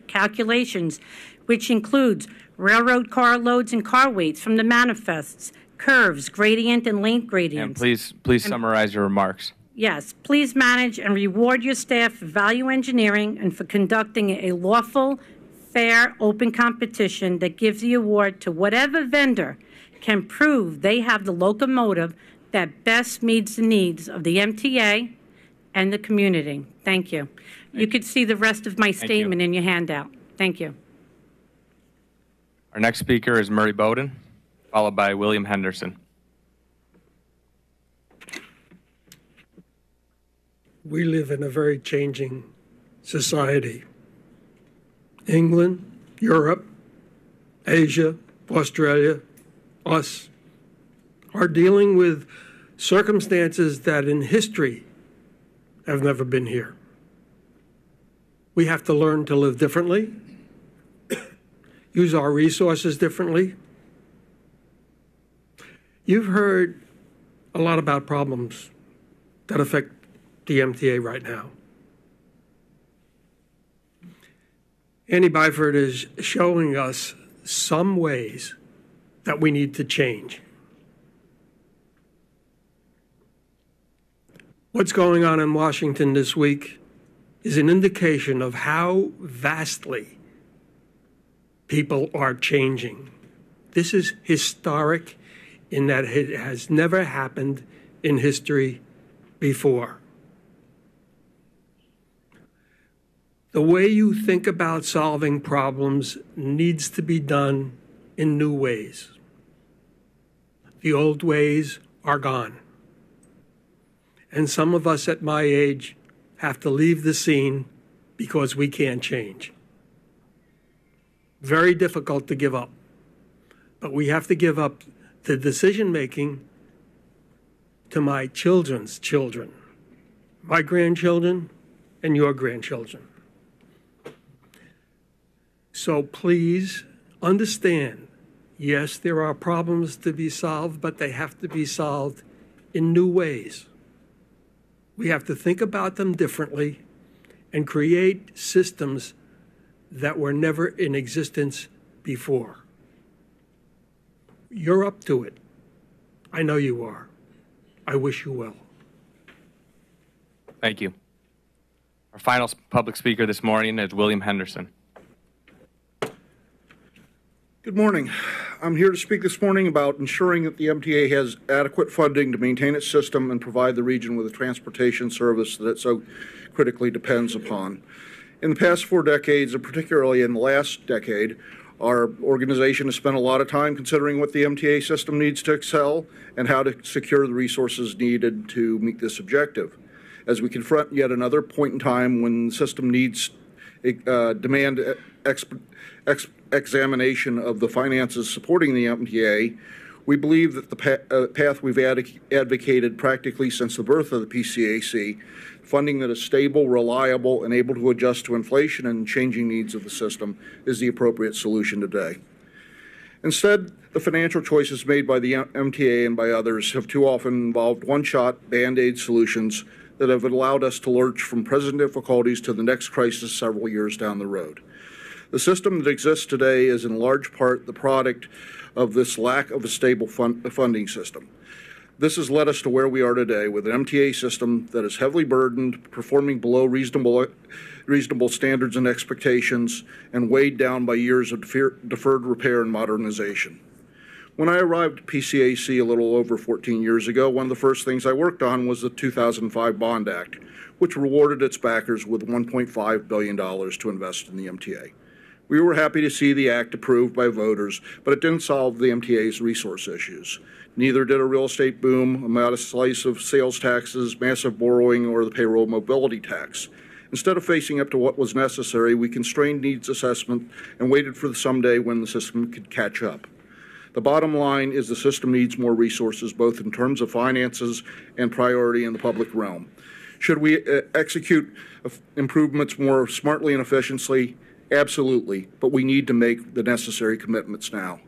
calculations, which includes railroad car loads and car weights from the manifests, curves, gradient, and length gradients. And please summarize your remarks. Yes. Please manage and reward your staff for value engineering and for conducting a lawful, fair, open competition that gives the award to whatever vendor can prove they have the locomotive that best meets the needs of the MTA and the community. Thank you. You could see the rest of my statement in your handout. Thank you. Our next speaker is Murray Bowden, followed by William Henderson. We live in a very changing society. England, Europe, Asia, Australia, us are dealing with circumstances that in history have never been here. We have to learn to live differently, use our resources differently. You've heard a lot about problems that affect the MTA right now. Andy Byford is showing us some ways that we need to change. What's going on in Washington this week is an indication of how vastly people are changing. This is historic in that it has never happened in history before. The way you think about solving problems needs to be done in new ways. The old ways are gone. And some of us at my age have to leave the scene because we can't change. Very difficult to give up. But we have to give up the decision-making to my children's children, my grandchildren and your grandchildren. So please understand, yes, there are problems to be solved, but they have to be solved in new ways. We have to think about them differently and create systems that were never in existence before. You're up to it. I know you are. I wish you well. Thank you. Our final public speaker this morning is William Henderson. Good morning. I'm here to speak this morning about ensuring that the MTA has adequate funding to maintain its system and provide the region with a transportation service that it so critically depends upon. In the past 4 decades, and particularly in the last decade, our organization has spent a lot of time considering what the MTA system needs to excel and how to secure the resources needed to meet this objective. As we confront yet another point in time when the system needs demand examination of the finances supporting the MTA, we believe that the path we've advocated practically since the birth of the PCAC, funding that is stable, reliable, and able to adjust to inflation and changing needs of the system, is the appropriate solution today. Instead, the financial choices made by the MTA and by others have too often involved one-shot, Band-Aid solutions that have allowed us to lurch from present difficulties to the next crisis several years down the road. The system that exists today is in large part the product of this lack of a stable funding system. This has led us to where we are today with an MTA system that is heavily burdened, performing below reasonable standards and expectations, and weighed down by years of deferred repair and modernization. When I arrived at PCAC a little over 14 years ago, one of the first things I worked on was the 2005 Bond Act, which rewarded its backers with $1.5 billion to invest in the MTA. We were happy to see the act approved by voters, but it didn't solve the MTA's resource issues. Neither did a real estate boom, a modest slice of sales taxes, massive borrowing, or the payroll mobility tax. Instead of facing up to what was necessary, we constrained needs assessment and waited for the someday when the system could catch up. The bottom line is the system needs more resources, both in terms of finances and priority in the public realm. Should we execute improvements more smartly and efficiently? Absolutely, but we need to make the necessary commitments now.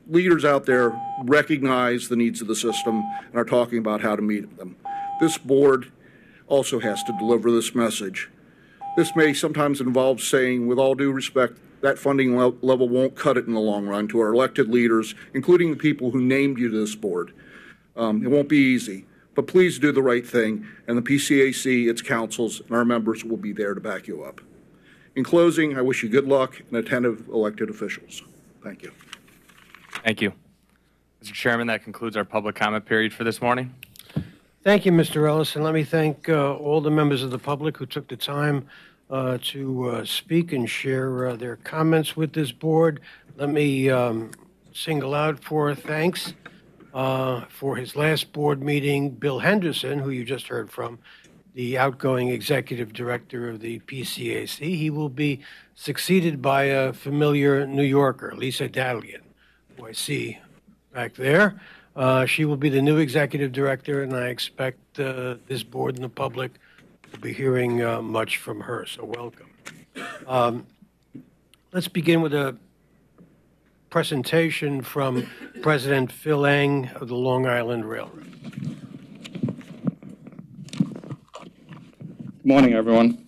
Leaders out there recognize the needs of the system and are talking about how to meet them. This board also has to deliver this message. This may sometimes involve saying, with all due respect, that funding level won't cut it in the long run to our elected leaders, including the people who named you to this board. It won't be easy, but please do the right thing, and the PCAC, its councils, and our members will be there to back you up. In closing, I wish you good luck and attentive elected officials. Thank you. Thank you. Mr. Chairman, that concludes our public comment period for this morning. Thank you, Mr. Ellis, and let me thank all the members of the public who took the time to speak and share their comments with this board. Let me single out for thanks for his last board meeting, Bill Henderson, who you just heard from, the outgoing executive director of the PCAC. He will be succeeded by a familiar New Yorker, Lisa Dadlian, who I see back there. She will be the new executive director, and I expect this board and the public to be hearing much from her, so welcome. Let's begin with a presentation from President Phil Eng of the Long Island Railroad. Good morning, everyone.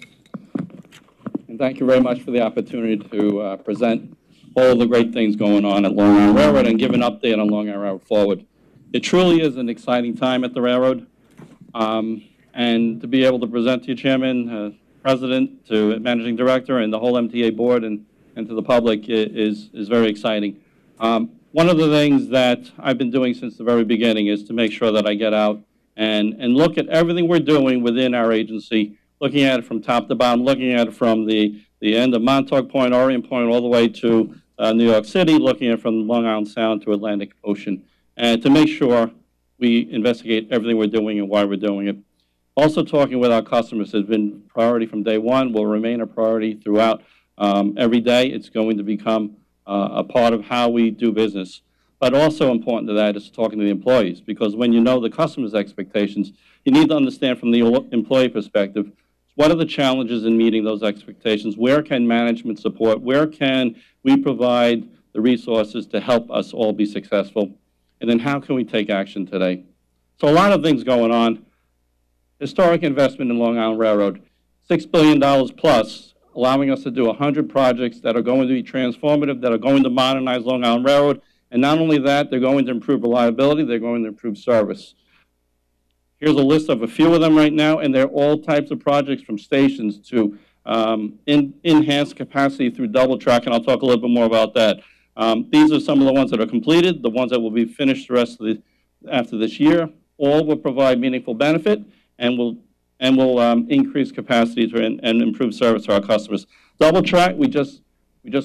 and thank you very much for the opportunity to present all the great things going on at Long Island Railroad and give an update on Long Island Railroad Forward. It truly is an exciting time at the railroad, and to be able to present to you, Chairman, President, to Managing Director, and the whole MTA board and to the public is very exciting. One of the things that I've been doing since the very beginning is to make sure that I get out and look at everything we're doing within our agency, looking at it from top to bottom, looking at it from the end of Montauk Point, Orient Point, all the way to New York City, looking at it from Long Island Sound to Atlantic Ocean, and to make sure we investigate everything we're doing and why we're doing it. Also, talking with our customers has been a priority from day one, will remain a priority throughout every day. It's going to become a part of how we do business. But also important to that is talking to the employees, because when you know the customer's expectations, you need to understand from the employee perspective, what are the challenges in meeting those expectations? Where can management support? Where can we provide the resources to help us all be successful? And then how can we take action today? So a lot of things going on. Historic investment in Long Island Railroad, $6 billion plus, allowing us to do 100 projects that are going to be transformative, that are going to modernize Long Island Railroad. And not only that, they're going to improve reliability, they're going to improve service. Here's a list of a few of them right now, and they're all types of projects from stations to enhanced capacity through double track, and I'll talk a little bit more about that. These are some of the ones that are completed, the ones that will be finished the rest of after this year. All will provide meaningful benefit and will increase capacity and improve service to our customers. Double track, we just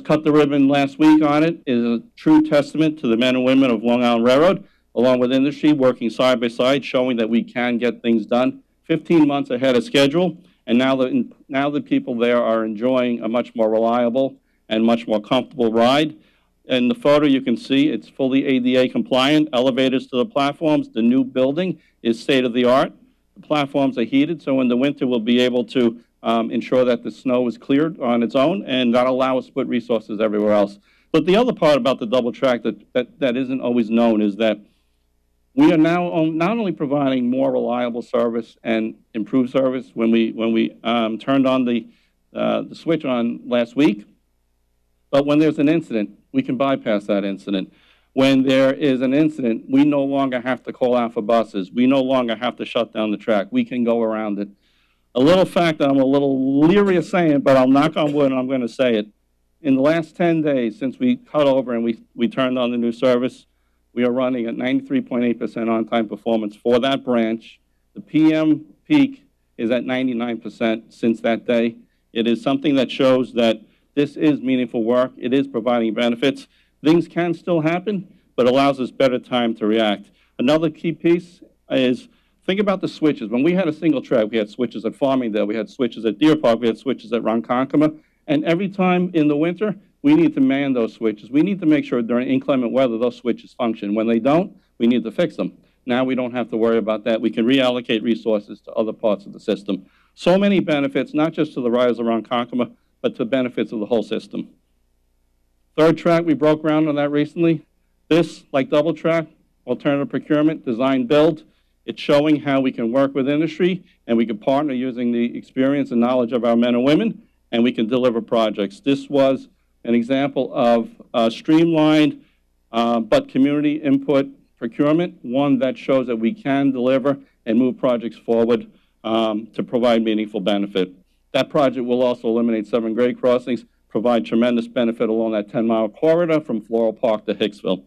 cut the ribbon last week on it. It is a true testament to the men and women of Long Island Railroad, along with industry, working side by side, showing that we can get things done 15 months ahead of schedule. And now the people there are enjoying a much more reliable and much more comfortable ride. In the photo you can see it's fully ADA compliant, elevators to the platforms. The new building is state of the art. The platforms are heated, so in the winter we'll be able to ensure that the snow is cleared on its own, and that'll allow us to put resources everywhere else. But the other part about the double track that isn't always known is that we are now not only providing more reliable service and improved service. When we turned on the switch on last week, but when there's an incident, we can bypass that incident. When there is an incident, we no longer have to call out for buses. We no longer have to shut down the track. We can go around it. A little fact that I'm a little leery of saying, but I'll knock on wood and I'm going to say it. In the last 10 days since we cut over and we turned on the new service, we are running at 93.8% on-time performance for that branch. The PM peak is at 99% since that day. It is something that shows that this is meaningful work. It is providing benefits. Things can still happen, but allows us better time to react. Another key piece is, think about the switches. When we had a single track, we had switches at Farmingdale, we had switches at Deer Park, we had switches at Ronkonkoma, and every time in the winter, we need to man those switches. We need to make sure during inclement weather those switches function. When they don't, we need to fix them. Now we don't have to worry about that. We can reallocate resources to other parts of the system. So many benefits, not just to the riders around Ronkonkoma, but to benefits of the whole system. Third track, we broke ground on that recently. This, like double track, alternative procurement, design, build, it's showing how we can work with industry and we can partner using the experience and knowledge of our men and women, and we can deliver projects. This was an example of streamlined but community input procurement, one that shows that we can deliver and move projects forward to provide meaningful benefit. That project will also eliminate 7 grade crossings, provide tremendous benefit along that 10-mile corridor from Floral Park to Hicksville.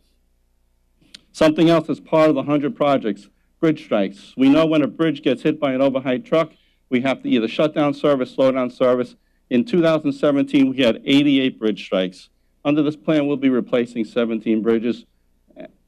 Something else that's part of the 100 projects, bridge strikes. We know when a bridge gets hit by an overhead truck, we have to either shut down service, slow down service. In 2017, we had 88 bridge strikes. Under this plan, we'll be replacing 17 bridges,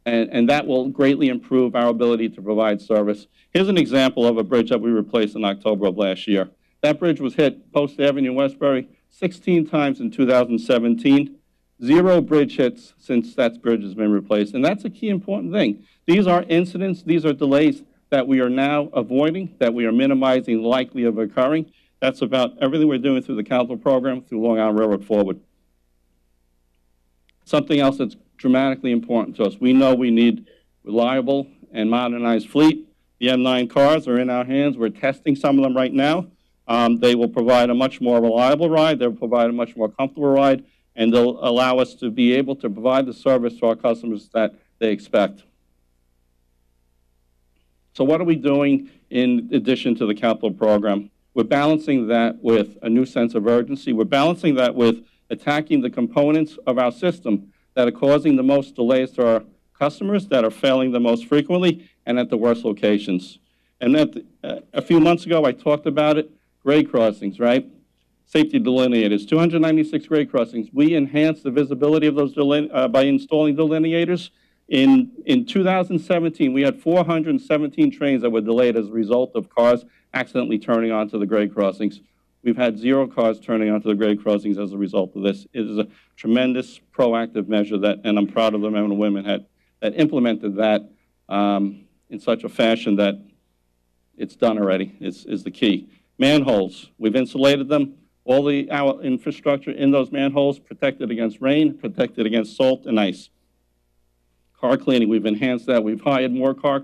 and that will greatly improve our ability to provide service. Here's an example of a bridge that we replaced in October of last year. That bridge was hit, Post Avenue in Westbury, 16 times in 2017. 0 bridge hits since that bridge has been replaced. And that's a key important thing. These are incidents, these are delays that we are now avoiding, that we are minimizing likely of occurring. That's about everything we're doing through the capital program, through Long Island Railroad Forward. Something else that's dramatically important to us. We know we need reliable and modernized fleet. The M9 cars are in our hands. We're testing some of them right now. They will provide a much more reliable ride, they'll provide a much more comfortable ride, and they'll allow us to be able to provide the service to our customers that they expect. So what are we doing in addition to the capital program? We're balancing that with a new sense of urgency. We're balancing that with attacking the components of our system that are causing the most delays to our customers, that are failing the most frequently, and at the worst locations. And a few months ago, I talked about it, grade crossings, right? Safety delineators, 296 grade crossings. We enhanced the visibility of those by installing delineators. In 2017, we had 417 trains that were delayed as a result of cars accidentally turning onto the grade crossings. We've had 0 cars turning onto the grade crossings as a result of this. It is a tremendous proactive measure and I'm proud of the men and women that implemented that in such a fashion that it's done already, is the key. Manholes, we've insulated them. All our infrastructure in those manholes protected against rain, protected against salt and ice. Car cleaning, we've enhanced that. We've hired more car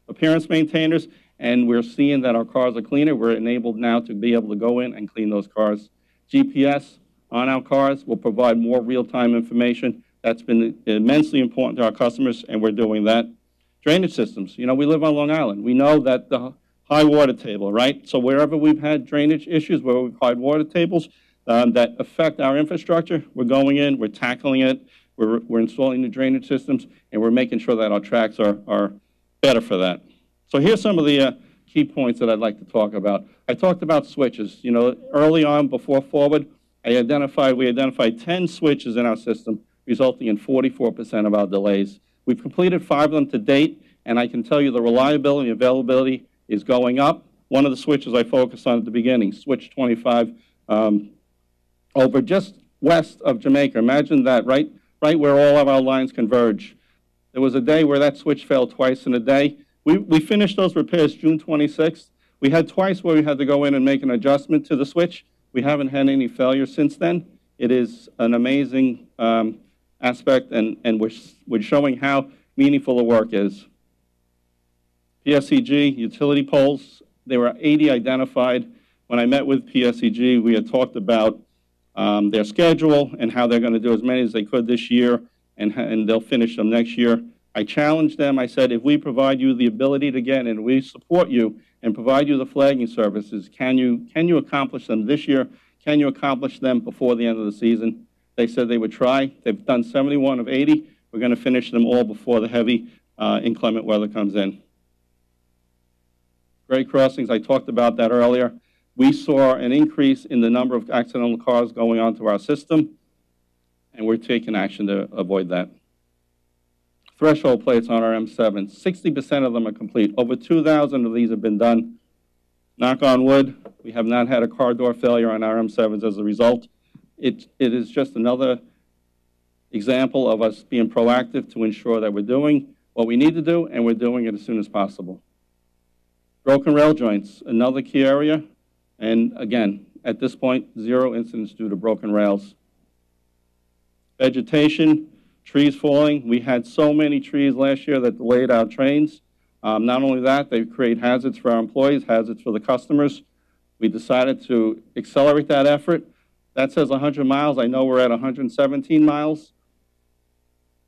appearance maintainers, and we're seeing that our cars are cleaner. We're enabled now to be able to go in and clean those cars. GPS on our cars will provide more real-time information. That's been immensely important to our customers, and we're doing that. Drainage systems. You know, we live on Long Island. We know that the high water table, right? So wherever we've had drainage issues, where we've had water tables that affect our infrastructure, we're going in, we're tackling it. We're installing new drainage systems, and we're making sure that our tracks are better for that. So here's some of the key points that I'd like to talk about. I talked about switches. You know, early on, before Forward, we identified 10 switches in our system, resulting in 44% of our delays. We've completed 5 of them to date, and I can tell you the reliability and availability is going up. One of the switches I focused on at the beginning, switch 25, over just west of Jamaica. Imagine that, right where all of our lines converge. There was a day where that switch failed twice in a day. We finished those repairs June 26th. We had twice where we had to go in and make an adjustment to the switch. We haven't had any failures since then. It is an amazing aspect, and we're showing how meaningful the work is. PSEG, utility poles, there were 80 identified. When I met with PSEG, we had talked about their schedule and how they're going to do as many as they could this year, and they'll finish them next year. I challenged them. I said, if we provide you the ability to get in, we support you and provide you the flagging services, can you accomplish them this year? Can you accomplish them before the end of the season? They said they would try. They've done 71 of 80. We're going to finish them all before the heavy inclement weather comes in. Grade crossings, I talked about that earlier. We saw an increase in the number of accidental cars going onto our system, and we're taking action to avoid that. Threshold plates on our M7, 60% of them are complete. Over 2,000 of these have been done. Knock on wood, we have not had a car door failure on our M7s as a result. It is just another example of us being proactive to ensure that we're doing what we need to do, and we're doing it as soon as possible. Broken rail joints, another key area. And again, at this point, 0 incidents due to broken rails. Vegetation, trees falling. We had so many trees last year that delayed our trains. Not only that, they create hazards for our employees, hazards for the customers. We decided to accelerate that effort. That says 100 miles. I know we're at 117 miles.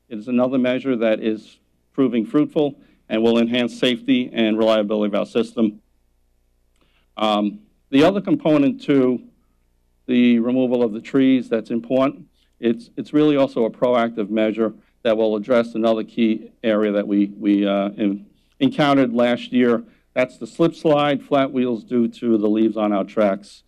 It is another measure that is proving fruitful and will enhance safety and reliability of our system. The other component to the removal of the trees that's important, it's really also a proactive measure that will address another key area that we encountered last year. That's the slip slide, flat wheels due to the leaves on our tracks.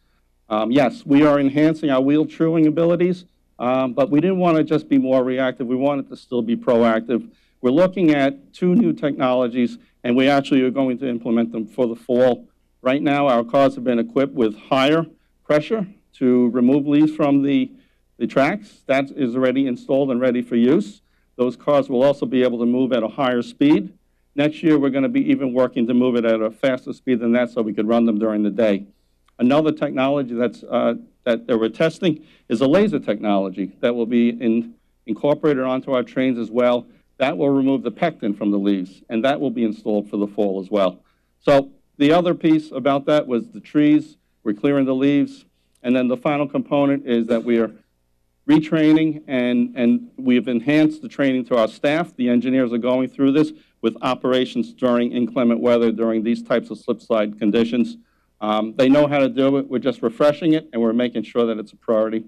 Yes, we are enhancing our wheel truing abilities, but we didn't want to just be more reactive. We wanted to still be proactive. We're looking at 2 new technologies, and we actually are going to implement them for the fall. Right now, our cars have been equipped with higher pressure to remove leaves from the tracks. That is already installed and ready for use. Those cars will also be able to move at a higher speed. Next year, we're going to be even working to move it at a faster speed than that so we could run them during the day. Another technology that we're testing is a laser technology that will be incorporated onto our trains as well. That will remove the pectin from the leaves, and that will be installed for the fall as well. So the other piece about that was the trees. we're clearing the leaves. And then the final component is that we are retraining, and we've enhanced the training to our staff. The engineers are going through this with operations during inclement weather, during these types of slip slide conditions. They know how to do it. We're just refreshing it, and we're making sure that it's a priority.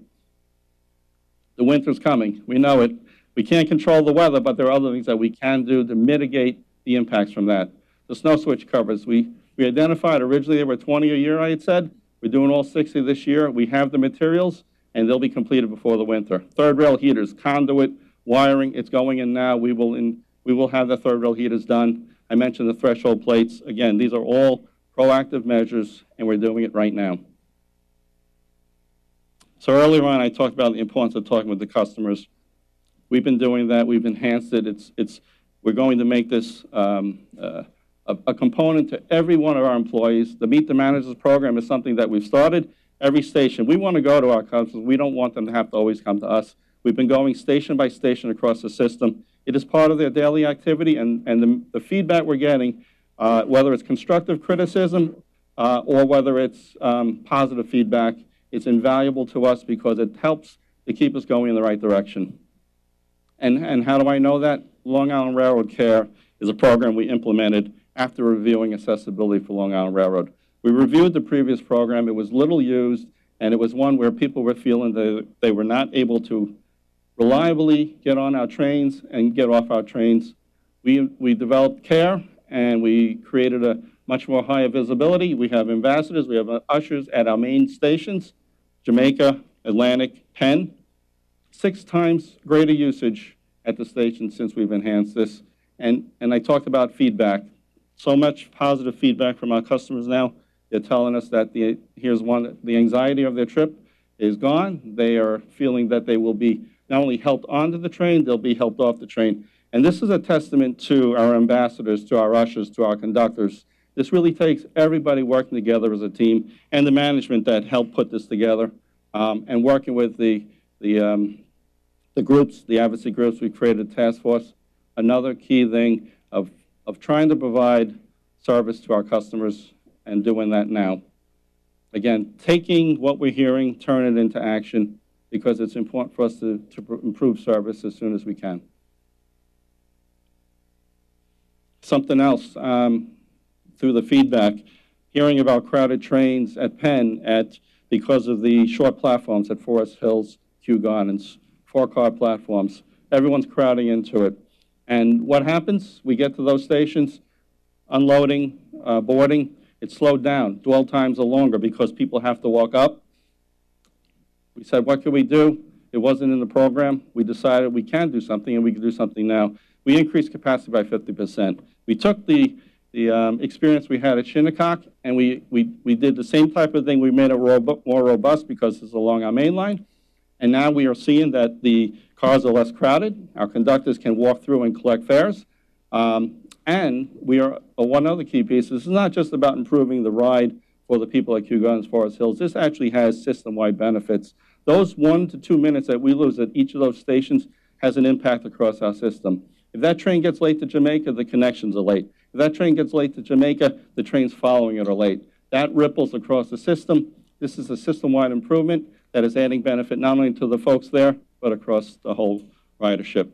The winter's coming. We know it. We can't control the weather, but there are other things that we can do to mitigate the impacts from that. The snow switch covers. We identified originally there were 20 a year, I had said. We're doing all 60 this year. We have the materials, and they'll be completed before the winter. Third rail heaters, conduit, wiring, it's going in now. We will have the third rail heaters done. I mentioned the threshold plates. Again, these are all proactive measures, and we're doing it right now. So earlier on, I talked about the importance of talking with the customers. We've been doing that. We've enhanced it. We're going to make this a component to every one of our employees. The Meet the Managers program is something that we've started. Every station, we want to go to our customers. We don't want them to have to always come to us. We've been going station by station across the system. It is part of their daily activity, and the feedback we're getting, whether it's constructive criticism or whether it's positive feedback, it's invaluable to us because it helps to keep us going in the right direction. And how do I know that? Long Island Railroad Care is a program we implemented after reviewing accessibility for Long Island Railroad. We reviewed the previous program. It was little used, and it was one where people were feeling that they were not able to reliably get on our trains and get off our trains. We developed CARE, and we created a much more higher visibility. We have ambassadors. We have ushers at our main stations, Jamaica, Atlantic, Penn. 6 times greater usage at the station since we've enhanced this. And I talked about feedback. So much positive feedback from our customers now. They're telling us that the anxiety of their trip is gone. They are feeling that they will be not only helped onto the train, they'll be helped off the train. And this is a testament to our ambassadors, to our ushers, to our conductors. This really takes everybody working together as a team and the management that helped put this together, and working with the groups, the advocacy groups. We created a task force. Another key thing of trying to provide service to our customers and doing that now. Again, taking what we're hearing, turn it into action, because it's important for us to improve service as soon as we can. Something else, through the feedback, hearing about crowded trains at Penn because of the short platforms at Forest Hills, Kew Gardens, 4-car platforms. Everyone's crowding into it. And what happens? We get to those stations, unloading, boarding, it's slowed down. Dwell times are longer because people have to walk up. We said, what can we do? It wasn't in the program. We decided we can do something, and we can do something now. We increased capacity by 50%. We took the experience we had at Shinnecock, and we did the same type of thing. We made it more robust because it's along our main line. And now we are seeing that the cars are less crowded. Our conductors can walk through and collect fares. And we are one other key piece. This is not just about improving the ride for the people at Kew Gardens, Forest Hills. This actually has system-wide benefits. Those 1 to 2 minutes that we lose at each of those stations has an impact across our system. If that train gets late to Jamaica, the connections are late. If that train gets late to Jamaica, the trains following it are late. That ripples across the system. This is a system-wide improvement that is adding benefit not only to the folks there, but across the whole ridership.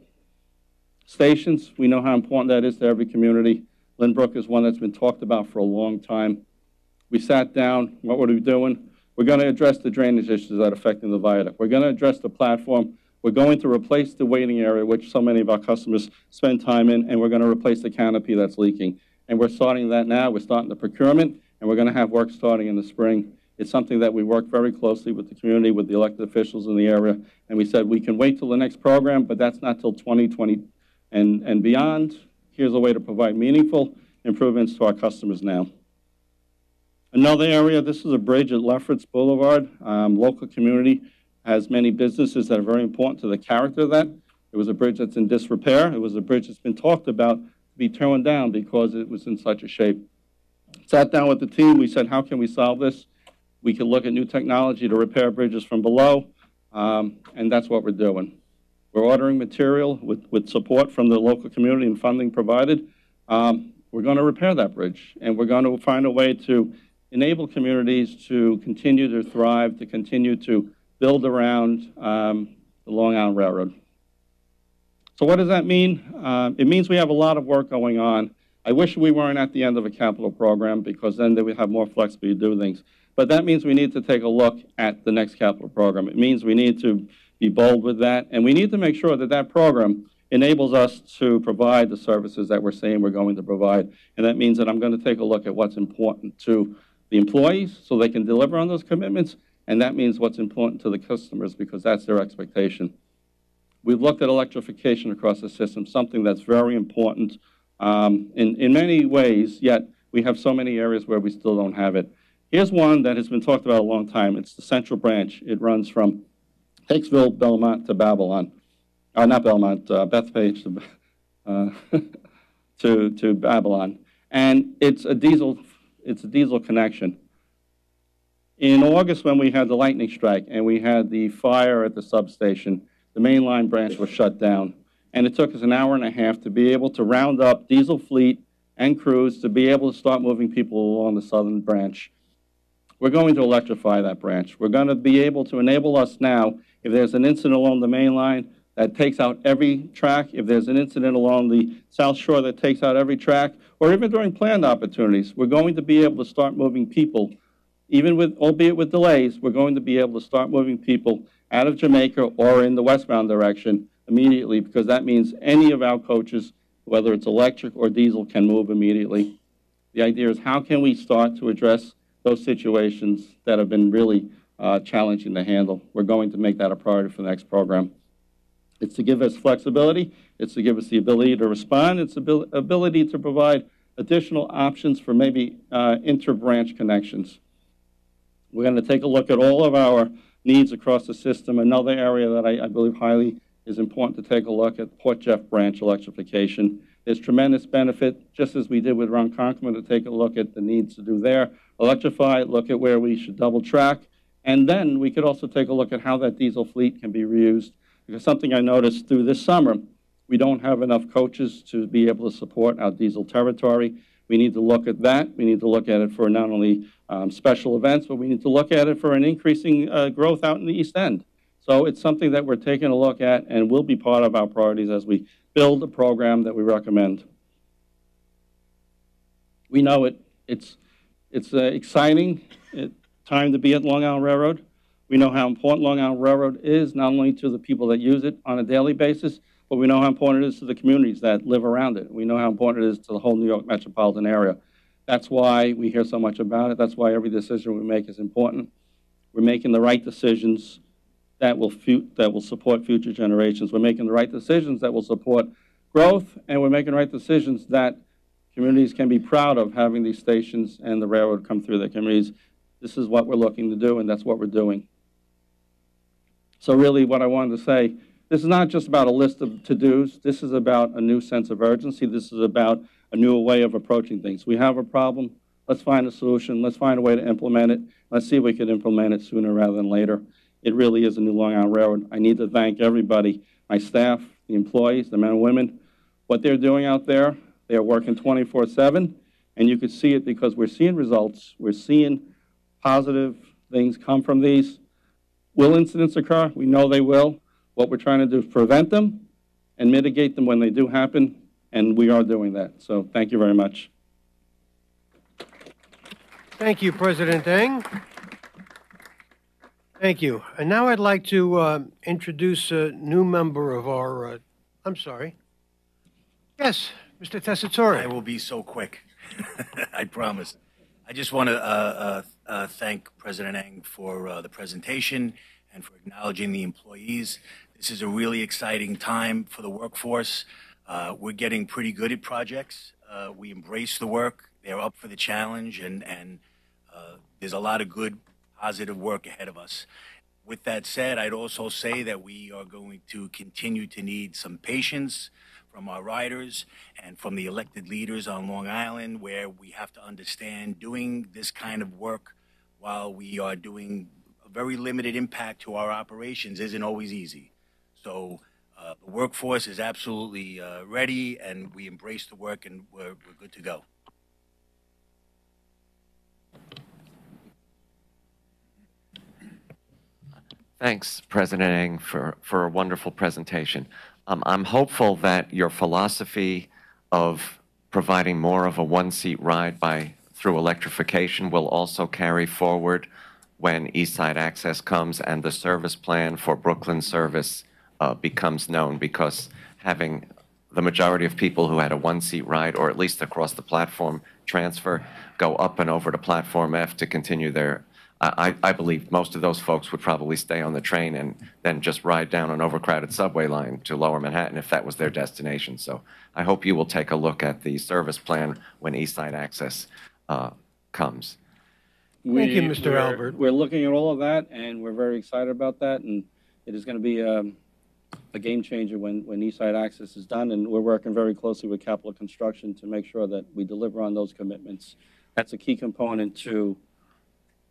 Stations, we know how important that is to every community. Lynbrook is one that's been talked about for a long time. We sat down, what were we doing? We're going to address the drainage issues that are affecting the viaduct. We're going to address the platform. We're going to replace the waiting area, which so many of our customers spend time in, and we're going to replace the canopy that's leaking. And we're starting that now. We're starting the procurement, and we're going to have work starting in the spring. It's something that we work very closely with the community, with the elected officials in the area, and we said we can wait till the next program, but that's not till 2020 and beyond. Here's a way to provide meaningful improvements to our customers now. Another area, this is a bridge at Lefferts Boulevard. Local community has many businesses that are very important to the character of that. It was a bridge that's in disrepair. It was a bridge that's been talked about to be torn down because it was in such a shape. Sat down with the team. We said, how can we solve this? We can look at new technology to repair bridges from below, and that's what we're doing. We're ordering material with support from the local community and funding provided. We're going to repair that bridge, and we're going to find a way to enable communities to continue to thrive, to continue to build around the Long Island Railroad. So what does that mean? It means we have a lot of work going on. I wish we weren't at the end of a capital program, because then we have more flexibility to do things. But that means we need to take a look at the next capital program. It means we need to be bold with that, and we need to make sure that that program enables us to provide the services that we're saying we're going to provide. And that means that I'm going to take a look at what's important to the employees so they can deliver on those commitments, and that means what's important to the customers, because that's their expectation. We've looked at electrification across the system, something that's very important in many ways, yet we have so many areas where we still don't have it. Here's one that has been talked about a long time. It's the Central Branch. It runs from Hicksville, Belmont to Babylon. Not Belmont, Bethpage to Babylon. And it's a diesel connection. In August, when we had the lightning strike and we had the fire at the substation, the mainline branch was shut down. And it took us an hour and a half to be able to round up diesel fleet and crews to be able to start moving people along the southern branch. We're going to electrify that branch. We're going to be able to enable us now, if there's an incident along the main line that takes out every track, if there's an incident along the South Shore that takes out every track, or even during planned opportunities, we're going to be able to start moving people, even with, albeit with delays, we're going to be able to start moving people out of Jamaica or in the westbound direction immediately, because that means any of our coaches, whether it's electric or diesel, can move immediately. The idea is, how can we start to address those situations that have been really challenging to handle? We're going to make that a priority for the next program. It's to give us flexibility. It's to give us the ability to respond. It's the ability to provide additional options for maybe inter-branch connections. We're going to take a look at all of our needs across the system. Another area that I believe highly is important to take a look at, Port Jeff branch electrification. There's tremendous benefit, just as we did with Ronkonkoma, to take a look at the needs to do there, electrify, look at where we should double track, and then we could also take a look at how that diesel fleet can be reused. Because something I noticed through this summer, we don't have enough coaches to be able to support our diesel territory. We need to look at that. We need to look at it for not only special events, but we need to look at it for an increasing growth out in the East End. So it's something that we're taking a look at and will be part of our priorities as we build the program that we recommend. We know it's exciting time to be at Long Island Railroad. We know how important Long Island Railroad is, not only to the people that use it on a daily basis, but we know how important it is to the communities that live around it. We know how important it is to the whole New York metropolitan area. That's why we hear so much about it. That's why every decision we make is important. We're making the right decisions that will support future generations. We're making the right decisions that will support growth, and we're making the right decisions that communities can be proud of having these stations and the railroad come through their communities. This is what we're looking to do, and that's what we're doing. So really what I wanted to say, this is not just about a list of to-dos. This is about a new sense of urgency. This is about a new way of approaching things. We have a problem. Let's find a solution. Let's find a way to implement it. Let's see if we can implement it sooner rather than later. It really is a new Long Island Railroad. I need to thank everybody, my staff, the employees, the men and women. What they're doing out there, they're working 24/7, and you can see it because we're seeing results. We're seeing positive things come from these. Will incidents occur? We know they will. What we're trying to do is prevent them and mitigate them when they do happen, and we are doing that. So thank you very much. Thank you, President Eng. Thank you. And now I'd like to introduce a new member of our, I'm sorry. Yes, Mr. Tessitore. I will be so quick. I promise. I just want to thank President Eng for the presentation and for acknowledging the employees. This is a really exciting time for the workforce. We're getting pretty good at projects. We embrace the work. They're up for the challenge, and there's a lot of good, positive work ahead of us. With that said, I'd also say that we are going to continue to need some patience from our riders and from the elected leaders on Long Island, where we have to understand doing this kind of work while we are doing a very limited impact to our operations isn't always easy. So the workforce is absolutely ready, and we embrace the work, and we're good to go. Thanks, President Eng, for a wonderful presentation. I'm hopeful that your philosophy of providing more of a one-seat ride through electrification will also carry forward when Eastside Access comes and the service plan for Brooklyn service becomes known, because having the majority of people who had a one-seat ride, or at least across the platform transfer, go up and over to Platform F to continue their I believe most of those folks would probably stay on the train and then just ride down an overcrowded subway line to Lower Manhattan if that was their destination. So I hope you will take a look at the service plan when Eastside Access comes. Thank you, Mr. Albert. We're looking at all of that, and we're very excited about that, and it is going to be a game changer when Eastside Access is done, and we're working very closely with Capital Construction to make sure that we deliver on those commitments. That's a key component to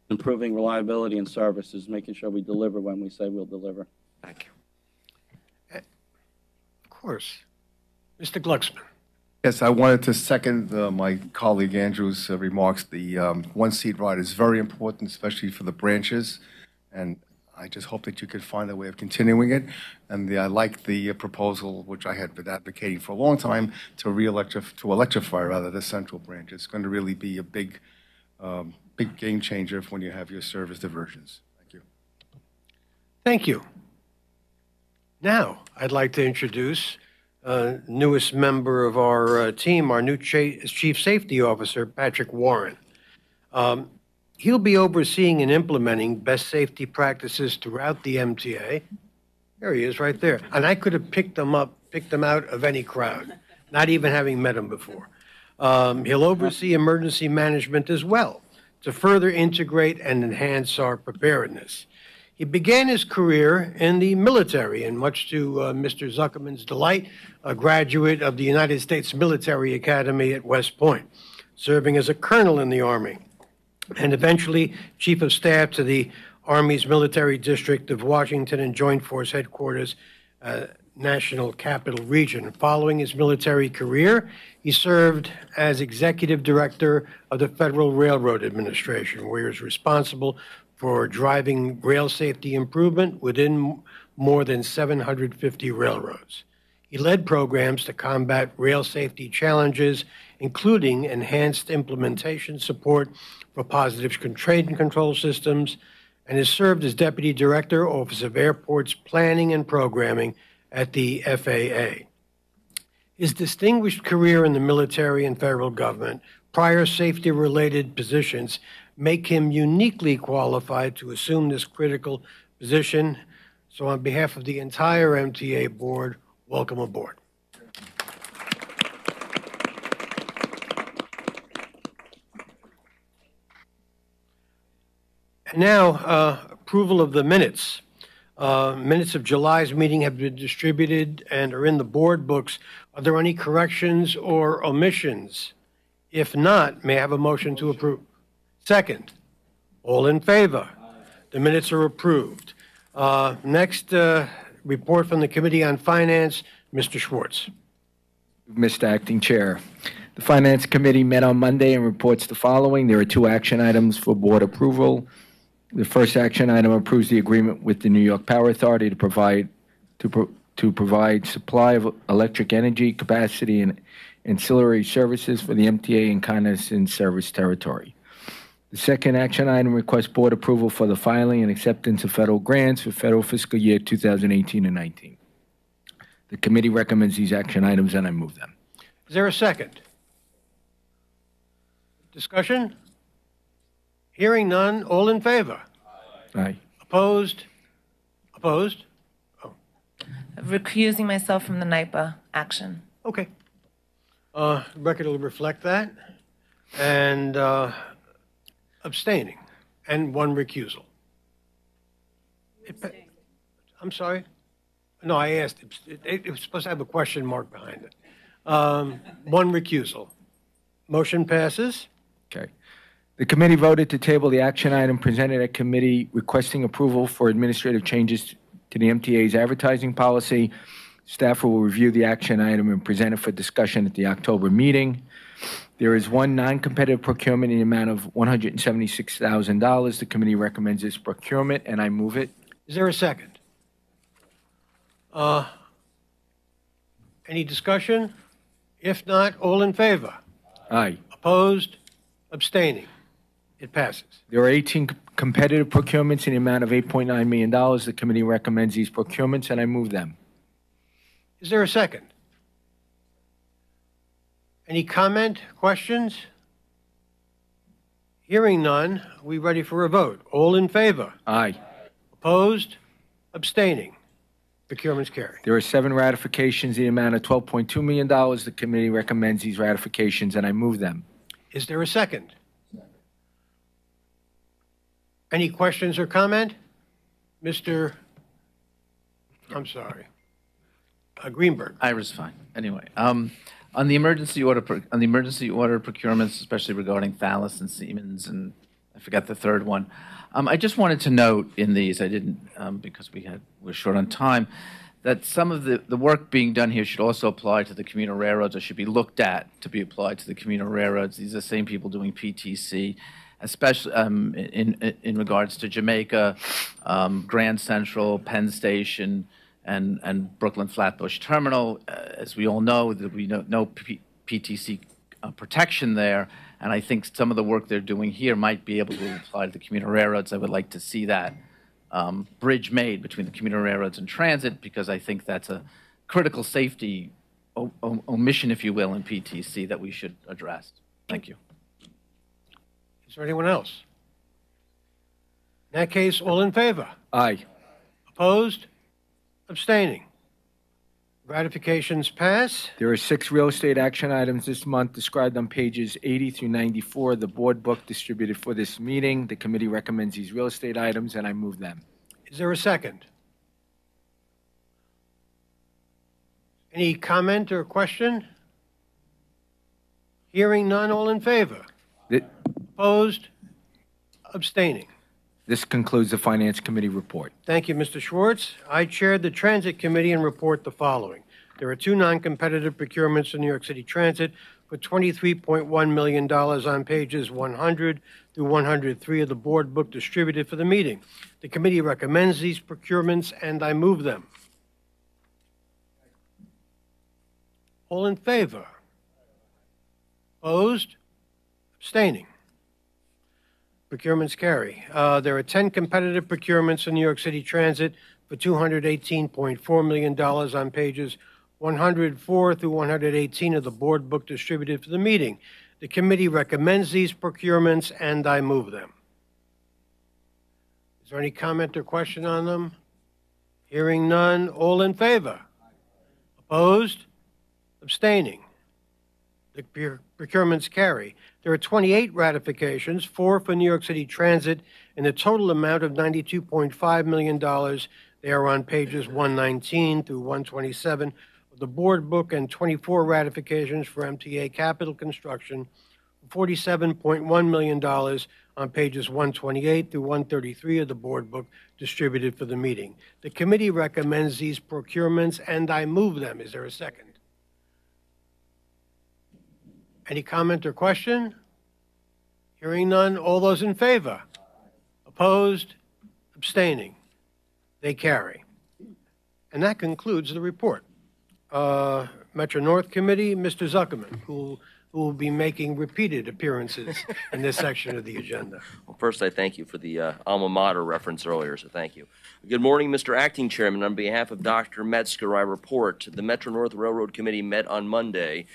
improving reliability and services, making sure we deliver when we say we'll deliver. Thank you. Of course. Mr. Glucksman. Yes, I wanted to second my colleague Andrew's remarks. The one-seat ride is very important, especially for the branches, and I just hope that you could find a way of continuing it. And I like the proposal, which I had been advocating for a long time, to electrify rather the central branch. It's going to really be a big game changer when you have your service diversions. Thank you. Thank you. Now, I'd like to introduce newest member of our team, our new Chief Safety Officer, Patrick Warren. He'll be overseeing and implementing best safety practices throughout the MTA. There he is right there. And I could have picked him out of any crowd, not even having met him before. He'll oversee emergency management as well to further integrate and enhance our preparedness. He began his career in the military, and much to Mr. Zuckerman's delight, a graduate of the United States Military Academy at West Point, serving as a colonel in the Army, and eventually Chief of Staff to the Army's Military District of Washington and Joint Force Headquarters, National Capital Region. Following his military career, he served as Executive Director of the Federal Railroad Administration, where he was responsible for driving rail safety improvement within more than 750 railroads. He led programs to combat rail safety challenges, including enhanced implementation support for positive train control systems, and has served as Deputy Director, Office of Airports Planning and Programming at the FAA. His distinguished career in the military and federal government, prior safety-related positions, make him uniquely qualified to assume this critical position. So on behalf of the entire MTA board, welcome aboard. And now, approval of the minutes. Minutes of July's meeting have been distributed and are in the board books. Are there any corrections or omissions? If not, may I have a motion to approve? Second. All in favor? The minutes are approved. Next, report from the Committee on Finance, Mr. Schwartz. Mr. Acting Chair, the Finance Committee met on Monday and reports the following. There are two action items for board approval. The first action item approves the agreement with the New York Power Authority to provide supply of electric energy, capacity, and ancillary services for the MTA and Cognizant service territory. The second action item requests board approval for the filing and acceptance of federal grants for federal fiscal year 2018 and 19. The committee recommends these action items, and I move them. Is there a second? Discussion? Hearing none, all in favor? Aye. Opposed? Opposed? Oh. Recusing myself from the NIPA action. Okay. Record will reflect that. And abstaining. And one recusal. I'm sorry? No, I asked. It was supposed to have a question mark behind it. One recusal. Motion passes. Okay. The committee voted to table the action item presented at committee requesting approval for administrative changes to the MTA's advertising policy. Staff will review the action item and present it for discussion at the October meeting. There is one non-competitive procurement in the amount of $176,000. The committee recommends this procurement, and I move it. Is there a second? Any discussion? If not, all in favor? Aye. Opposed? Abstaining? It passes. There are 18 competitive procurements in the amount of $8.9 million. The committee recommends these procurements, and I move them. Is there a second? Any comment, questions? Hearing none, are we ready for a vote? All in favor? Aye. Opposed? Abstaining? Procurements carry. There are 7 ratifications in the amount of $12.2 million. The committee recommends these ratifications, and I move them. Is there a second? Any questions or comment? Mr. I'm sorry. Greenberg. Ira's fine. Anyway, on the emergency order procurements, especially regarding Thales and Siemens, and I forgot the third one. I just wanted to note in these, I didn't because we're short on time, that some of the work being done here should also apply to the commuter railroads, or should be looked at to be applied to the commuter railroads. These are the same people doing PTC, especially in regards to Jamaica, Grand Central, Penn Station, and Brooklyn Flatbush Terminal. As we all know, there'll be no PTC protection there, and I think some of the work they're doing here might be able to apply to the commuter railroads. I would like to see that bridge made between the commuter railroads and transit, because I think that's a critical safety omission, if you will, in PTC that we should address. Thank you. Is there anyone else? In that case, all in favor? Aye. Opposed? Abstaining? Ratifications pass. There are 6 real estate action items this month described on pages 80 through 94 of the board book distributed for this meeting. The committee recommends these real estate items, and I move them. Is there a second? Any comment or question? Hearing none, all in favor? Opposed? Abstaining? This concludes the Finance Committee report. Thank you, Mr. Schwartz. I chaired the Transit Committee and report the following. There are 2 non-competitive procurements in New York City Transit for $23.1 million on pages 100 through 103 of the board book distributed for the meeting. The committee recommends these procurements, and I move them. All in favor? Opposed? Abstaining? Procurements carry. There are 10 competitive procurements in New York City Transit for $218.4 million on pages 104 through 118 of the board book distributed for the meeting. The committee recommends these procurements, and I move them. Is there any comment or question on them? Hearing none, all in favor? Opposed? Abstaining? The procurements carry. There are 28 ratifications, 4 for New York City Transit, in a total amount of $92.5 million. They are on pages 119 through 127 of the board book, and 24 ratifications for MTA Capital Construction, $47.1 million on pages 128 through 133 of the board book distributed for the meeting. The committee recommends these procurements, and I move them. Is there a second? Any comment or question? Hearing none, all those in favor? Opposed? Abstaining? They carry. And that concludes the report. Metro North Committee, Mr. Zuckerman, who will be making repeated appearances in this section of the agenda. Well, first, I thank you for the alma mater reference earlier, so thank you. Good morning, Mr. Acting Chairman. On behalf of Dr. Metzger, I report the Metro North Railroad Committee met on Monday.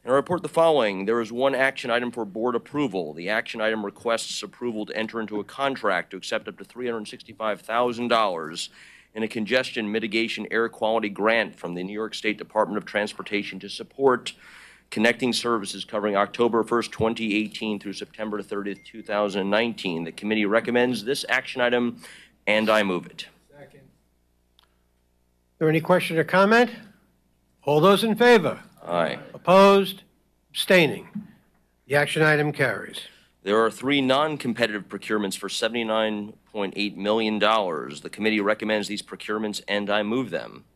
And I report the following. There is 1 action item for board approval. The action item requests approval to enter into a contract to accept up to $365,000 in a congestion mitigation air quality grant from the New York State Department of Transportation to support connecting services covering October 1st, 2018 through September 30th, 2019. The committee recommends this action item, and I move it. Second. Is there any question or comment? All those in favor? Aye. Opposed? Abstaining? The action item carries. There are 3 non-competitive procurements for $79.8 million. The committee recommends these procurements, and I move them.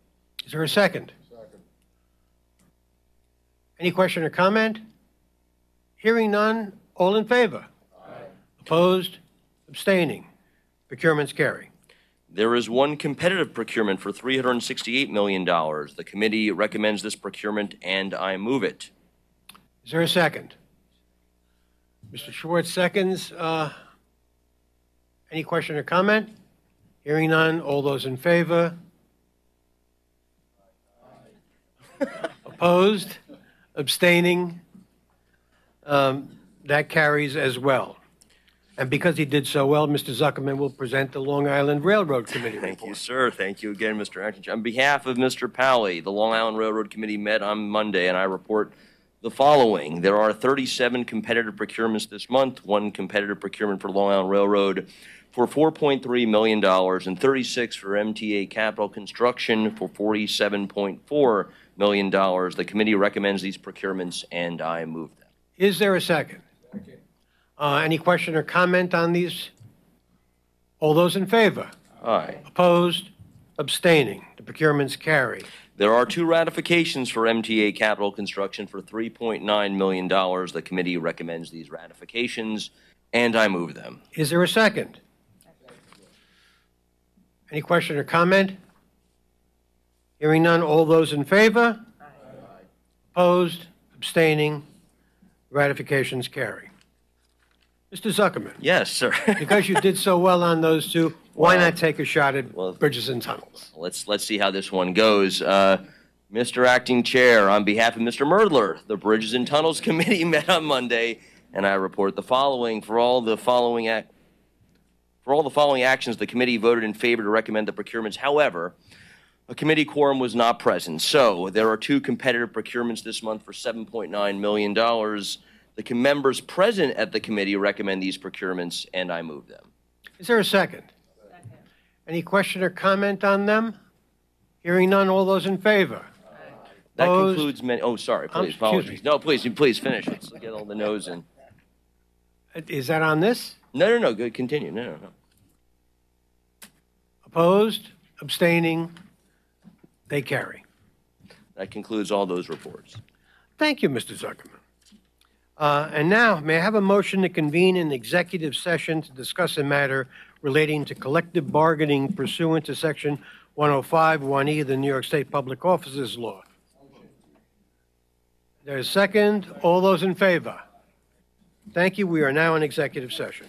Is there a second? Second. Any question or comment? Hearing none, all in favor? Aye. Opposed? Abstaining? Procurements carry. There is one competitive procurement for $368 million. The committee recommends this procurement, and I move it. Is there a second? Mr. Schwartz seconds. Any question or comment? Hearing none. All those in favor? Opposed? Abstaining? That carries as well. And because he did so well, Mr. Zuckerman will present the Long Island Railroad Committee report. Thank you, sir. Thank you again, Mr. Acting Chair. On behalf of Mr. Powley, the Long Island Railroad Committee met on Monday, and I report the following. There are 37 competitive procurements this month, one competitive procurement for Long Island Railroad for $4.3 million and 36 for MTA Capital Construction for $47.4 million. The committee recommends these procurements, and I move them. Is there a second? Any question or comment on these? All those in favor? Aye. Opposed? Abstaining? The procurements carry. There are two ratifications for MTA Capital Construction for $3.9 million. The committee recommends these ratifications, and I move them. Is there a second? Any question or comment? Hearing none, all those in favor? Aye. Opposed? Abstaining? Ratifications carry. Mr. Zuckerman. Yes, sir. Because you did so well on those two, why not take a shot at bridges and tunnels? Let's see how this one goes. Mr. Acting Chair, on behalf of Mr. Murdler, the Bridges and Tunnels Committee met on Monday, and I report the following. For all the following actions, the committee voted in favor to recommend the procurements. However, a committee quorum was not present. So there are two competitive procurements this month for $7.9 million. The members present at the committee recommend these procurements, and I move them. Is there a second? Second. Any question or comment on them? Hearing none, all those in favor? That concludes many. Oh, sorry. Please, apologies. No, please finish. Let's get all the no's in. Is that on this? No. Good. Continue. No. Opposed? Abstaining? They carry. That concludes all those reports. Thank you, Mr. Zuckerman. And now, may I have a motion to convene an executive session to discuss a matter relating to collective bargaining pursuant to Section 105(1)(e) of the New York State Public Officers Law? There's a second. All those in favor? Thank you. We are now in executive session.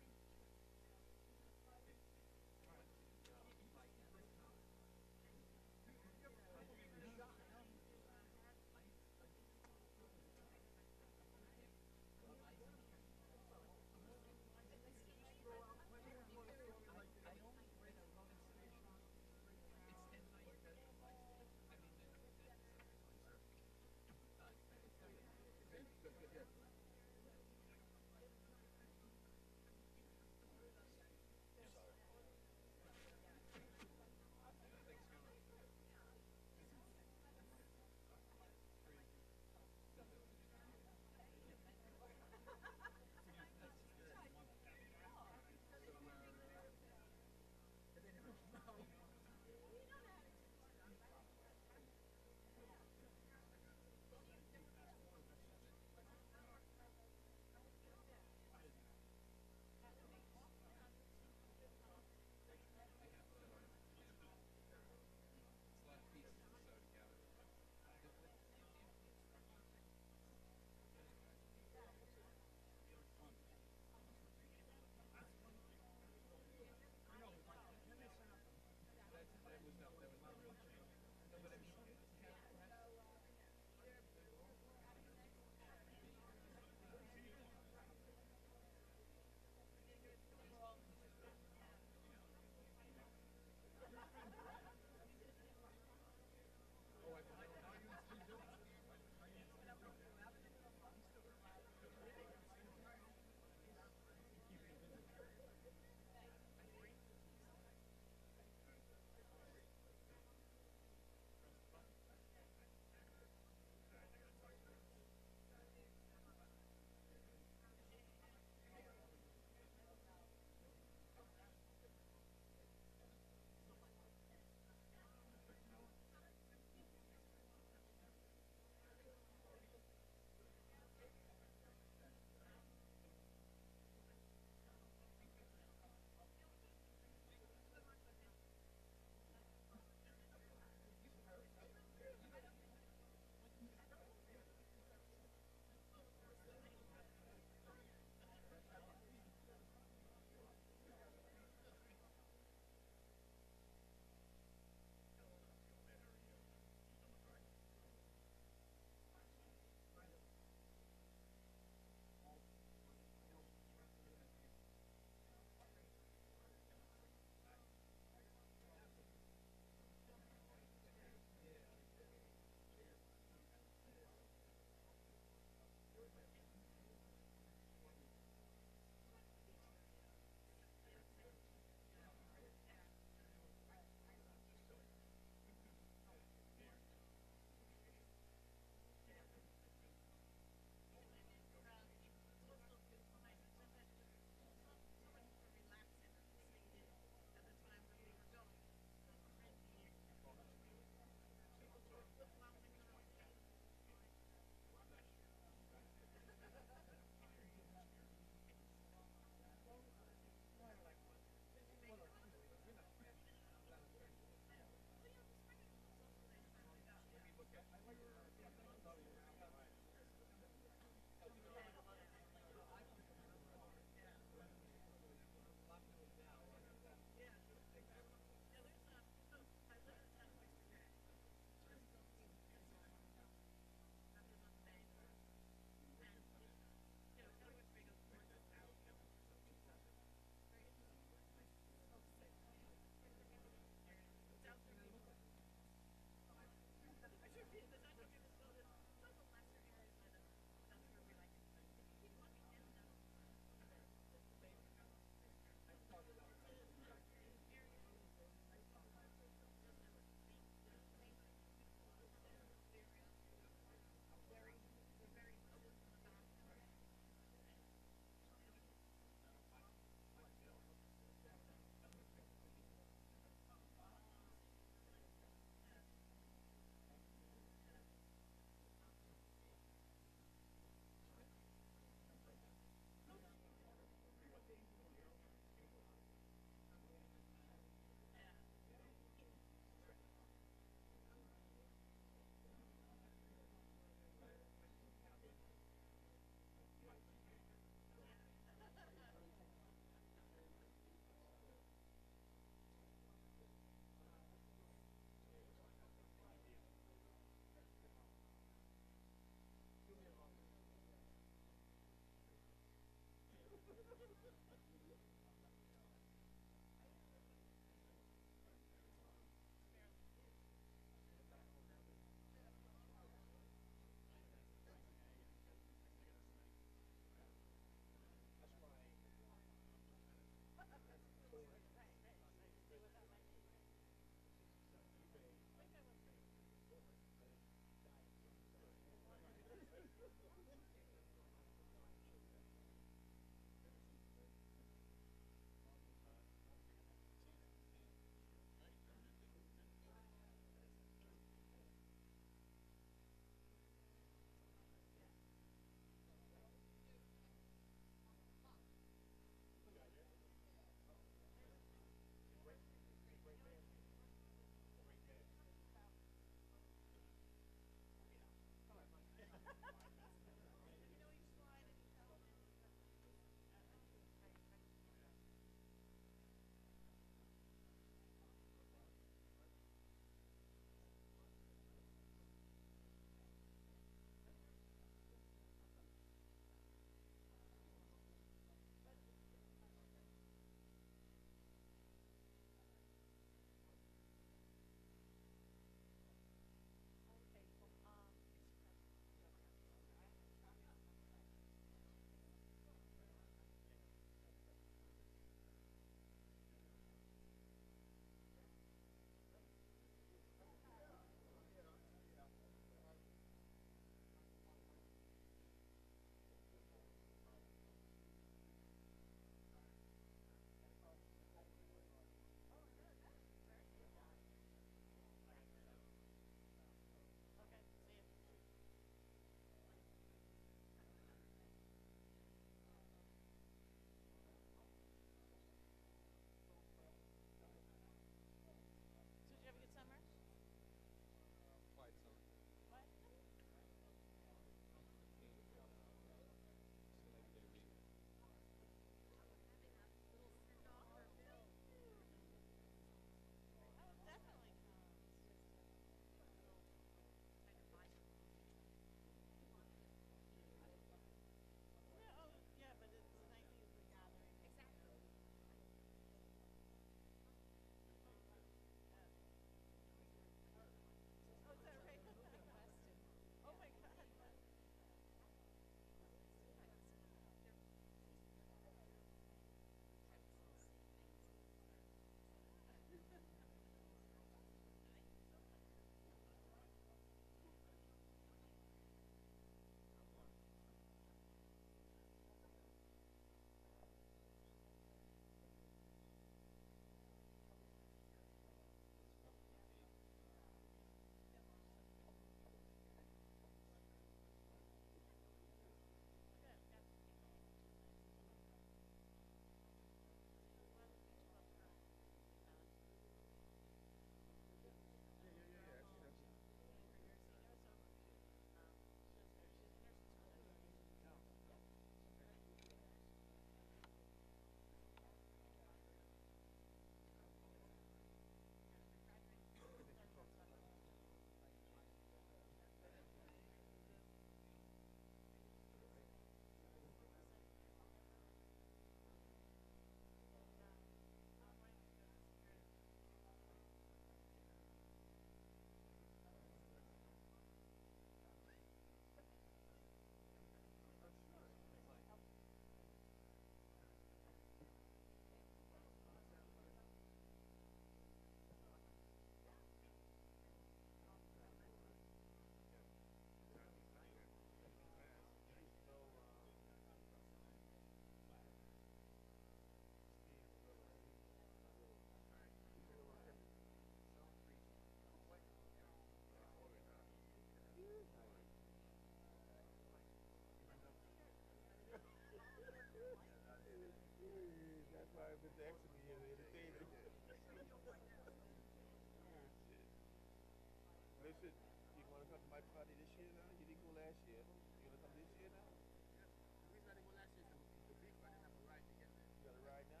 Listen, you want to come to my party this year now? You didn't go last year. You want to come this year now? The reason I didn't go last year is the beef. I didn't have a ride to get there. You got a ride now?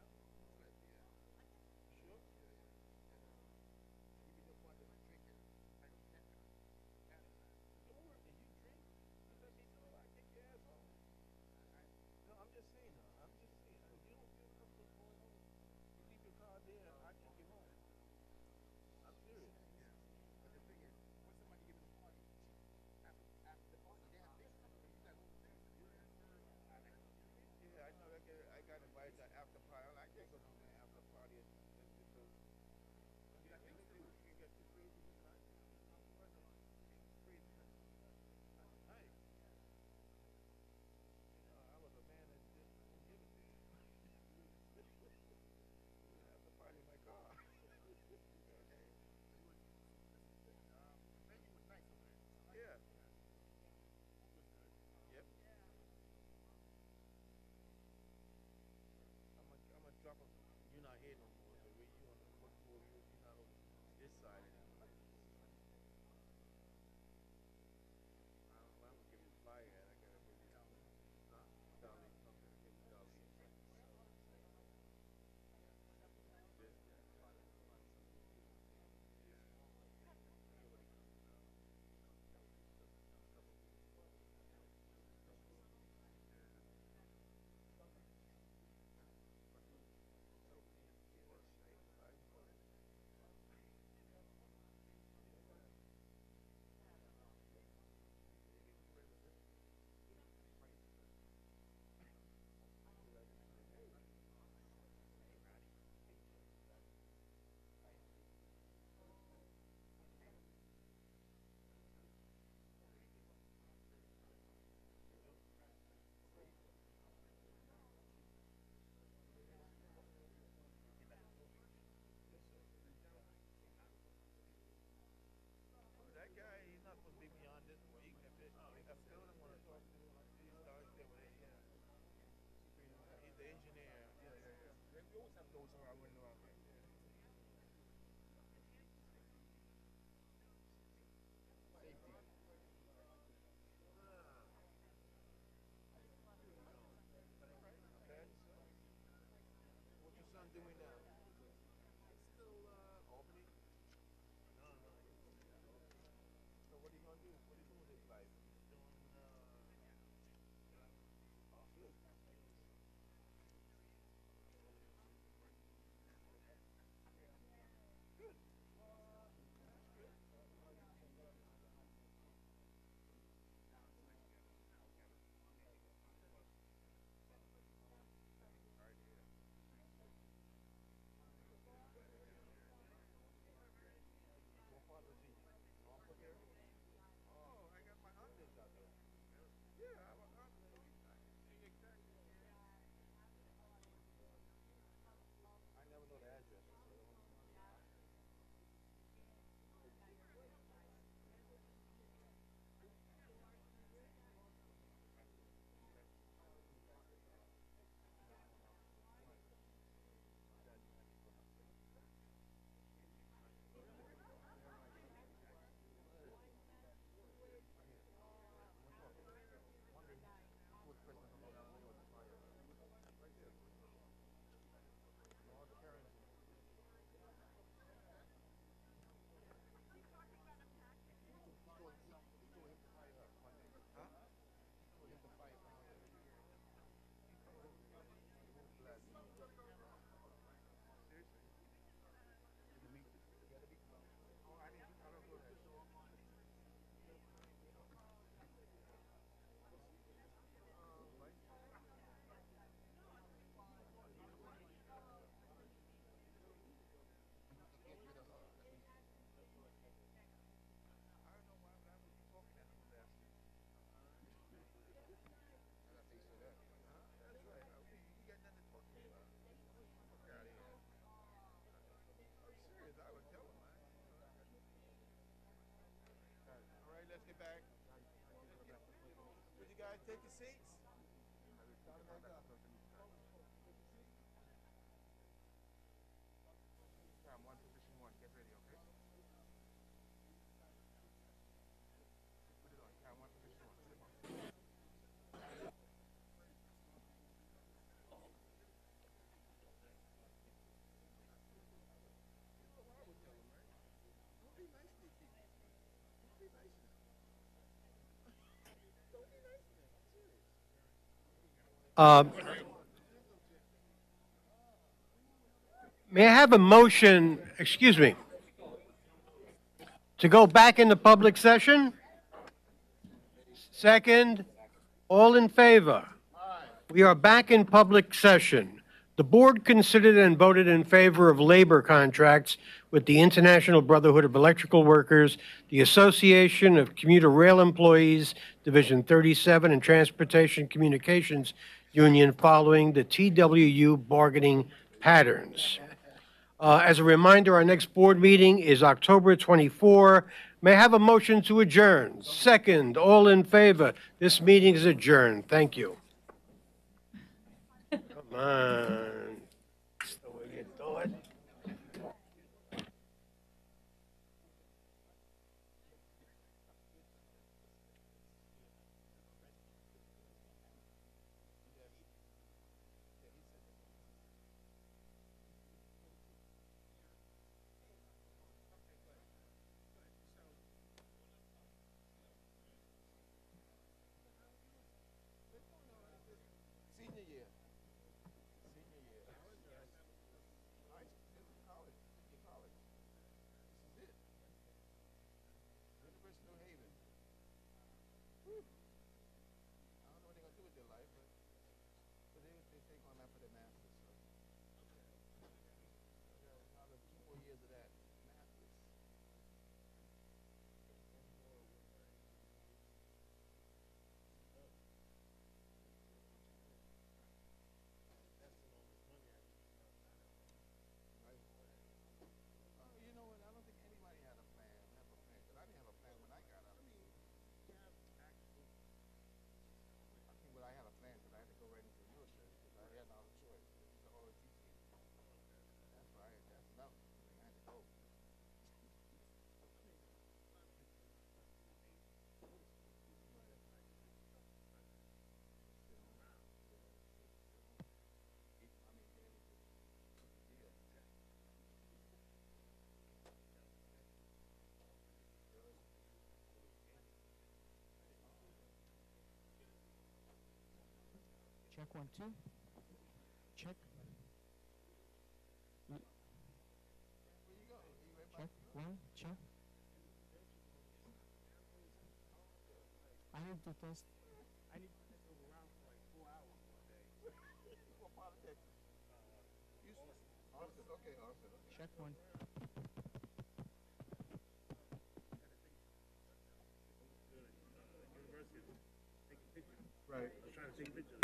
Yeah. Sure? You be no part of drinking. Like a cat. Don't worry. If you drink, you let me know. I kick your ass off. No, I'm just saying, though. I'm just saying. If you don't feel comfortable going home, you leave your car there. I kick it home. I'm serious. But the thing is, once somebody gives a party, after the party, they have things to do. You got to go there. Yeah, I know. I got invited to after party. I can't go to the after party. You got things to do. You can get too crazy. Crazy. Nice. I was a man that didn't give it to you. After party in my car. Yeah. Yep. I'm gonna drop him. You're not here no more. The way you on the foot floor, you're not on this side anymore. I don't know. I'm gonna give you a flyer. I gotta bring you down. Huh? Dolly. Okay. Give you Dolly. That guy, he's not supposed to be beyond this week. I still don't want to talk to him. He starts there with he's the engineer. Yeah. We always have those around when around here. Safety. Okay. What's your son doing now? He's still Albany. No. So what are you gonna do? What are you doing with his life? He's doing good. Good. What part of Virginia? Norfolk area? Oh, I got my aunt lives out there. Yeah, I have an aunt lives. Exactly. I never know the address. All right, let's get back. Would you guys take your seats? Uh, May I have a motion, excuse me, to go back into public session? Second, all in favor? We are back in public session. The board considered and voted in favor of labor contracts with the International Brotherhood of Electrical Workers, the Association of Commuter Rail Employees, Division 37, and Transportation Communications Union following the TWU bargaining patterns. As a reminder, our next board meeting is October 24. May I have a motion to adjourn? Second, all in favor? This meeting is adjourned. Thank you. Come on. That's the way you do it. Check 1, 2. Check. Check 1. Check. I need to test. I need to test over around for like 4 hours one day. Check 1. Right. I was trying to take pictures.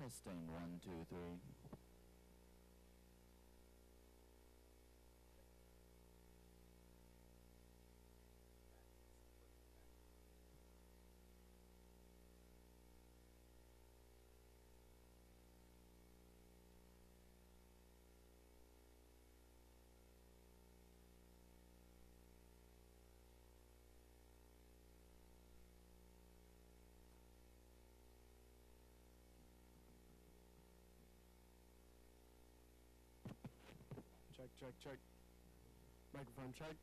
Testing 1, 2, 3. Check, check, check. Microphone check.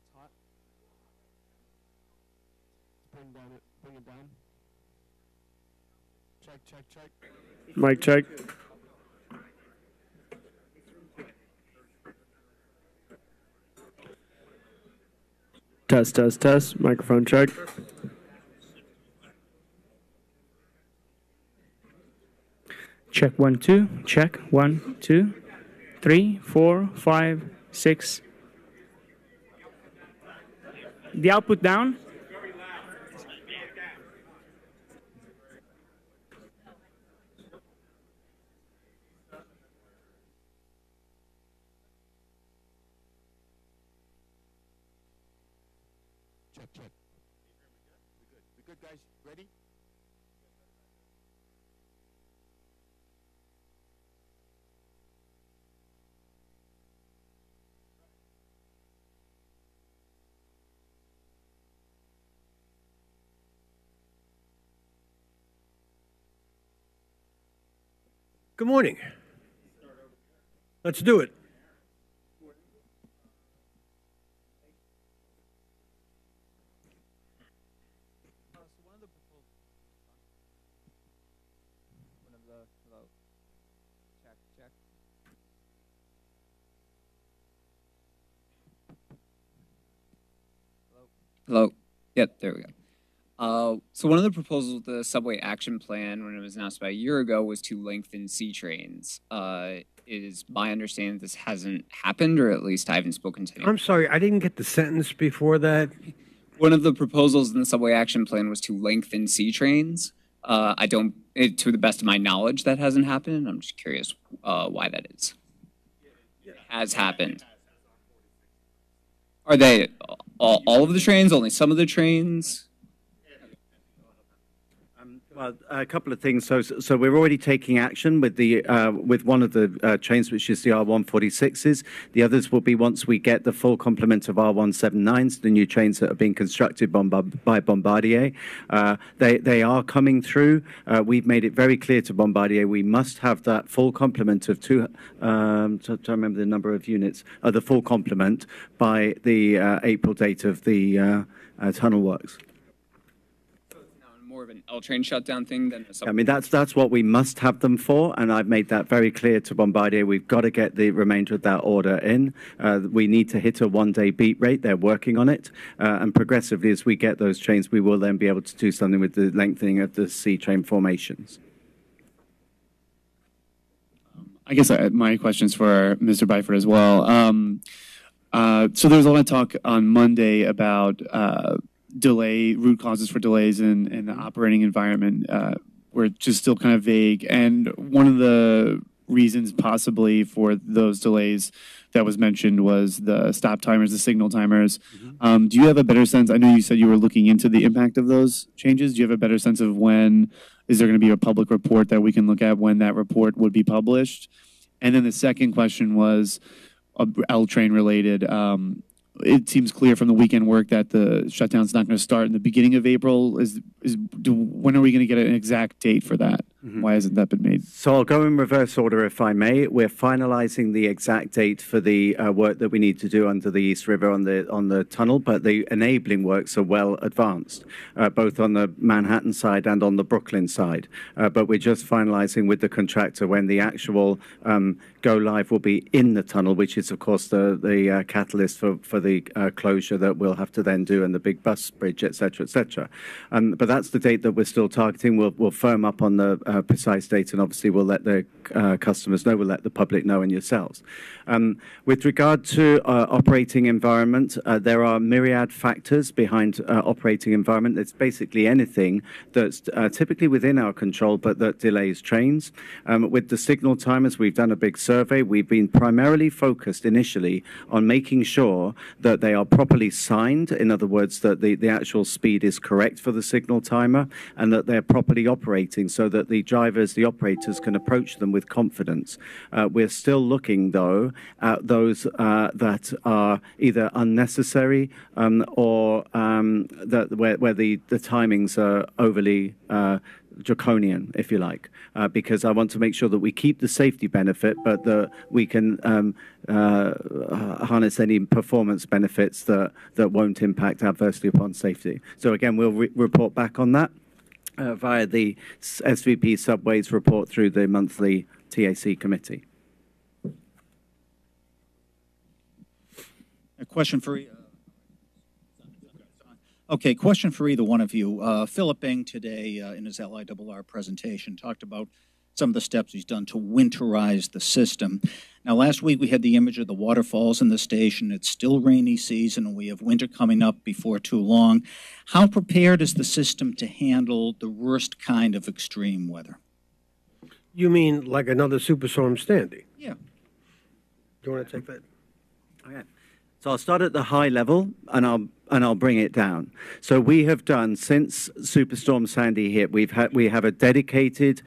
It's hot. Bring it down. Check, check, check. Mic check. Test, test, test. Microphone check. Check 1, 2. Check 1, 2, 3, 4, 5, 6. The output down. Check, check. good, guys. Ready? Good morning. Let's do it. Hello. Yep, there we go. So one of the proposals of the subway action plan, when it was announced about a year ago, was to lengthen C trains. It is my understanding this hasn't happened, or at least I haven't spoken to anyone. I'm sorry, I didn't get the sentence before that. One of the proposals in the subway action plan was to lengthen C trains. To the best of my knowledge, that hasn't happened. I'm just curious why that is. It has happened. Are they all of the trains? Only some of the trains? Well, a couple of things. So we're already taking action with with one of the trains, which is the R146s. The others will be once we get the full complement of R179s, the new trains that are being constructed by Bombardier. They are coming through. We've made it very clear to Bombardier we must have that full complement of two. Trying to remember the number of units. The full complement by the April date of the tunnel works. More of an L train shutdown thing than a subway. I mean, that's what we must have them for, and I've made that very clear to Bombardier. We've got to get the remainder of that order in. We need to hit a one-day beat rate. They're working on it, and progressively, as we get those trains, we will then be able to do something with the lengthening of the C train formations. I guess my question's for Mr. Byford as well. So there was a lot of talk on Monday about root causes for delays in the operating environment were just still kind of vague. And one of the reasons possibly for those delays that was mentioned was the stop timers, the signal timers. Do you have a better sense? I know you said you were looking into the impact of those changes. Do you have a better sense of is there going to be a public report that we can look at when that report would be published? And then the second question was L train related. It seems clear from the weekend work that the shutdown's not going to start in the beginning of April. When are we going to get an exact date for that? Why hasn't that been made? So I'll go in reverse order, if I may. We're finalising the exact date for the work that we need to do under the East River on the tunnel, but the enabling works are well advanced, both on the Manhattan side and on the Brooklyn side. But we're just finalising with the contractor when the actual go live will be in the tunnel, which is, of course, the catalyst for the closure that we'll have to then do, and the big bus bridge, et cetera, et cetera. But that's the date that we're still targeting. We'll firm up on the precise date, and obviously we'll let the customers know, we'll let the public know, and yourselves. With regard to operating environment, there are myriad factors behind operating environment. It's basically anything that's typically within our control, but that delays trains. With the signal timers, we've done a big survey. We've been primarily focused initially on making sure that they are properly signed. In other words, that the actual speed is correct for the signal timer, and that they're properly operating so that the drivers, the operators, can approach them with confidence. We're still looking, though, at those that are either unnecessary or where the timings are overly draconian, if you like, because I want to make sure that we keep the safety benefit, but that we can harness any performance benefits that won't impact adversely upon safety. So again, we'll report back on that via the SVP Subways report through the monthly TAC committee. A question for question for either one of you. Philip Eng today in his LIRR presentation talked about some of the steps he's done to winterize the system. Now, last week we had the image of the waterfalls in the station. It's still rainy season, and we have winter coming up before too long. How prepared is the system to handle the worst kind of extreme weather? You mean like another Superstorm Sandy? Yeah. Do you want to take that? Okay. So I'll start at the high level, and I'll bring it down. So we have done, since Superstorm Sandy hit, we have a dedicated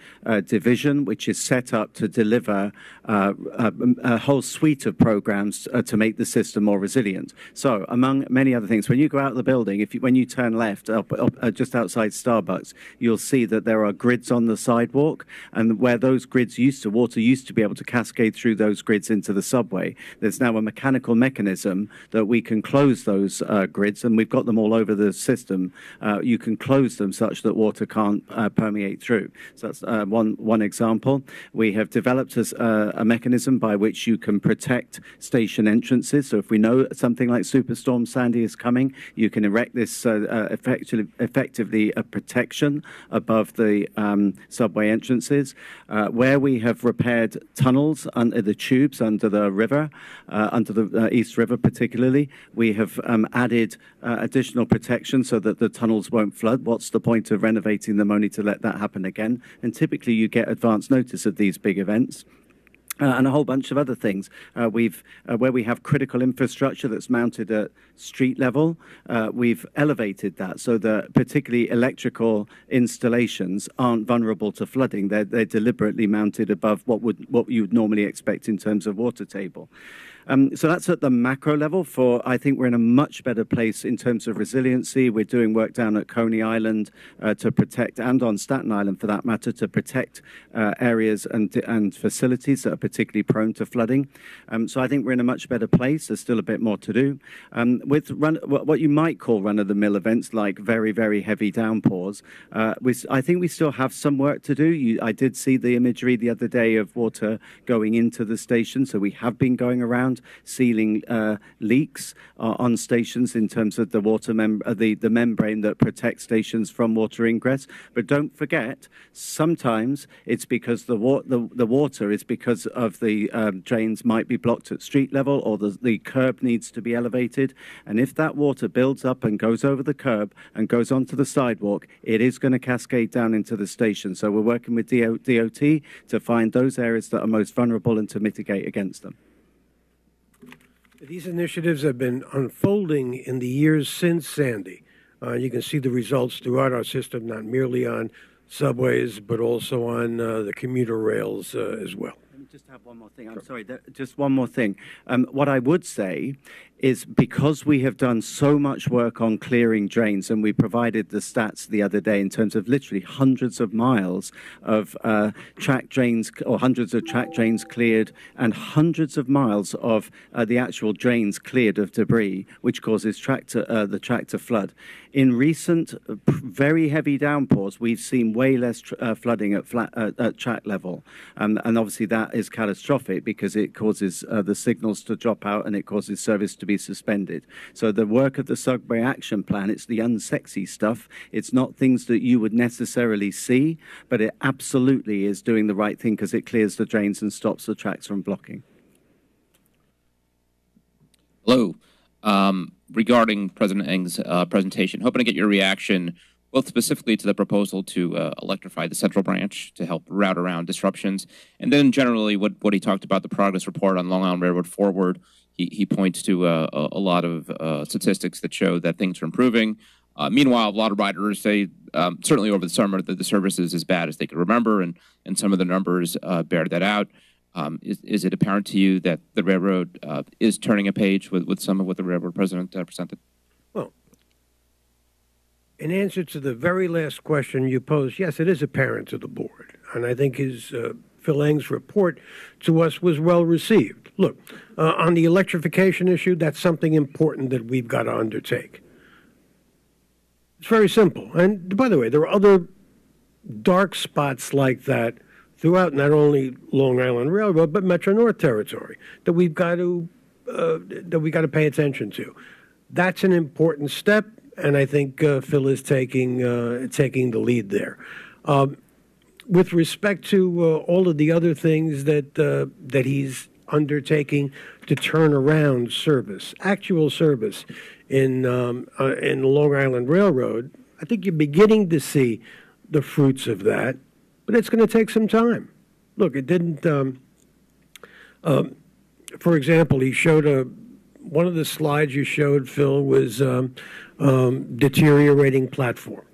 division which is set up to deliver a whole suite of programs to make the system more resilient. So among many other things, when you go out of the building, when you turn left just outside Starbucks, you'll see that there are grids on the sidewalk, and where those grids water used to be able to cascade through those grids into the subway. There's now a mechanical mechanism that we can close those grids, and we've got them all over the system. You can close them such that water can't permeate through. So that's one example. We have developed a mechanism by which you can protect station entrances. So if we know something like Superstorm Sandy is coming, you can erect this effectively a protection above the subway entrances. Where we have repaired tunnels under the tubes under the river, under the East River particularly, we have added additional protection so that the tunnels won't flood. What's the point of renovating them only to let that happen again? And typically you get advance notice of these big events. And a whole bunch of other things. Where we have critical infrastructure that's mounted at street level, we've elevated that so that particularly electrical installations aren't vulnerable to flooding. They're deliberately mounted above what you would normally expect in terms of water table. So that's at the macro level. I think we're in a much better place in terms of resiliency. We're doing work down at Coney Island to protect, and on Staten Island for that matter, to protect areas and facilities that are particularly prone to flooding. So I think we're in a much better place. There's still a bit more to do. With what you might call run-of-the-mill events like very, very heavy downpours, I think we still have some work to do. I did see the imagery the other day of water going into the station, so we have been going around sealing leaks on stations in terms of the water the membrane that protects stations from water ingress. But don't forget, sometimes it's because the water is because of the drains might be blocked at street level, or the curb needs to be elevated. And if that water builds up and goes over the curb and goes onto the sidewalk, it is going to cascade down into the station. So we're working with DOT to find those areas that are most vulnerable and to mitigate against them. These initiatives have been unfolding in the years since Sandy. You can see the results throughout our system, not merely on subways, but also on the commuter rails as well. Let me just have one more thing. I'm sorry, just one more thing. What I would say is, because we have done so much work on clearing drains, and we provided the stats the other day in terms of literally hundreds of miles of track drains, or hundreds of track drains cleared, and hundreds of miles of the actual drains cleared of debris, which causes the track to flood. In recent very heavy downpours, we've seen way less flooding at track level. And obviously that is catastrophic because it causes the signals to drop out and it causes service to be suspended. So the work of the Subway Action Plan, it's the unsexy stuff. It's not things that you would necessarily see, but it absolutely is doing the right thing because it clears the drains and stops the tracks from blocking. Hello. Regarding President Ng's presentation, hoping to get your reaction both specifically to the proposal to electrify the Central Branch to help route around disruptions, and then generally what he talked about, the progress report on Long Island Railroad Forward. He points to a lot of statistics that show that things are improving. Meanwhile, a lot of riders say, certainly over the summer, that the service is as bad as they could remember, and some of the numbers bear that out. Is it apparent to you that the railroad is turning a page with some of what the railroad president presented? Well, in answer to the very last question you posed, yes, it is apparent to the board. And I think Phil Eng's report to us was well received. Look, on the electrification issue, that's something important that we've got to undertake. It's very simple. And by the way, there are other dark spots like that throughout not only Long Island Railroad but Metro North territory that we've got to pay attention to. That's an important step, and I think Phil is taking the lead there. With respect to all of the other things that he's undertaking to turn around service, actual service in the Long Island Railroad, I think you're beginning to see the fruits of that. But it's going to take some time. Look, it didn't, for example, he showed one of the slides you showed, Phil, was deteriorating platform.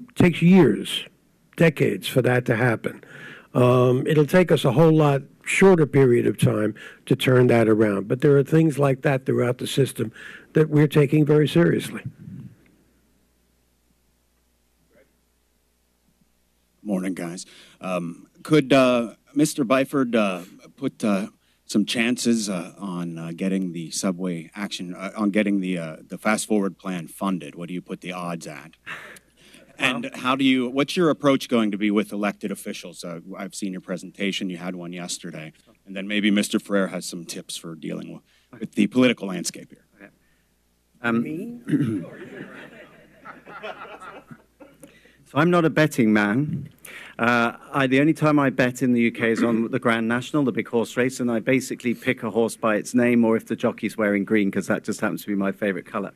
It takes years, decades for that to happen. It'll take us a whole lot shorter period of time to turn that around. But there are things like that throughout the system that we're taking very seriously. Morning, guys. Could Mr. Byford put some chances on getting the subway action, on getting the fast forward plan funded? What do you put the odds at? And what's your approach going to be with elected officials? I've seen your presentation, you had one yesterday. And then maybe Mr. Ferrer has some tips for dealing with the political landscape here. So I'm not a betting man. The only time I bet in the UK is on the Grand National, the big horse race, and I basically pick a horse by its name or if the jockey's wearing green, because that just happens to be my favourite colour.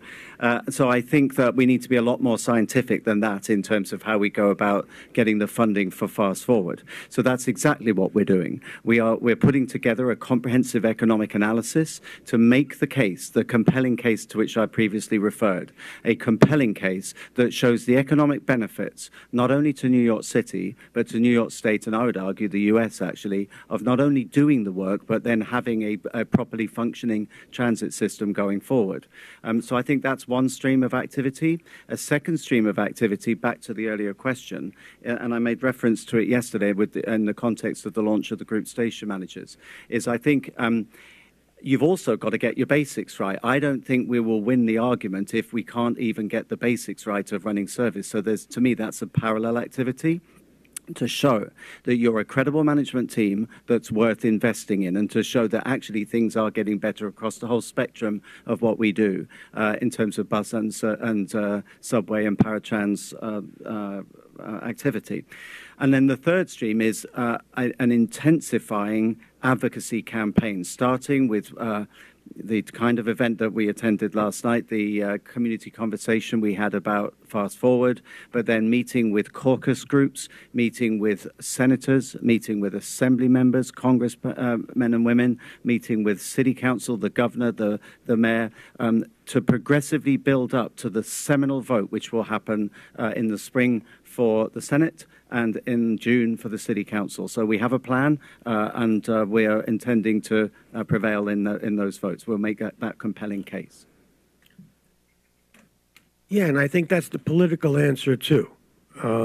So I think that we need to be a lot more scientific than that in terms of how we go about getting the funding for Fast Forward. So that's exactly what we're doing. We're putting together a comprehensive economic analysis to make the case, the compelling case to which I previously referred, a compelling case that shows the economic benefits, not only to New York City, but to New York State, and I would argue the US actually, of not only doing the work, but then having a properly functioning transit system going forward. So I think that's one stream of activity. A second stream of activity, back to the earlier question, and I made reference to it yesterday in the context of the launch of the group station managers, is I think you've also got to get your basics right. I don't think we will win the argument if we can't even get the basics right of running service. So to me, that's a parallel activity to show that you're a credible management team that's worth investing in, and to show that actually things are getting better across the whole spectrum of what we do in terms of bus and subway and paratrans activity. And then the third stream is an intensifying advocacy campaign, starting with the kind of event that we attended last night, the community conversation we had about Fast Forward, but then meeting with caucus groups, meeting with senators, meeting with assembly members, congressmen and women, meeting with city council, the governor, the mayor, to progressively build up to the seminal vote, which will happen in the spring for the Senate and in June for the City Council. So we have a plan, and we are intending to prevail in those votes. We'll make that compelling case. Yeah, and I think that's the political answer, too.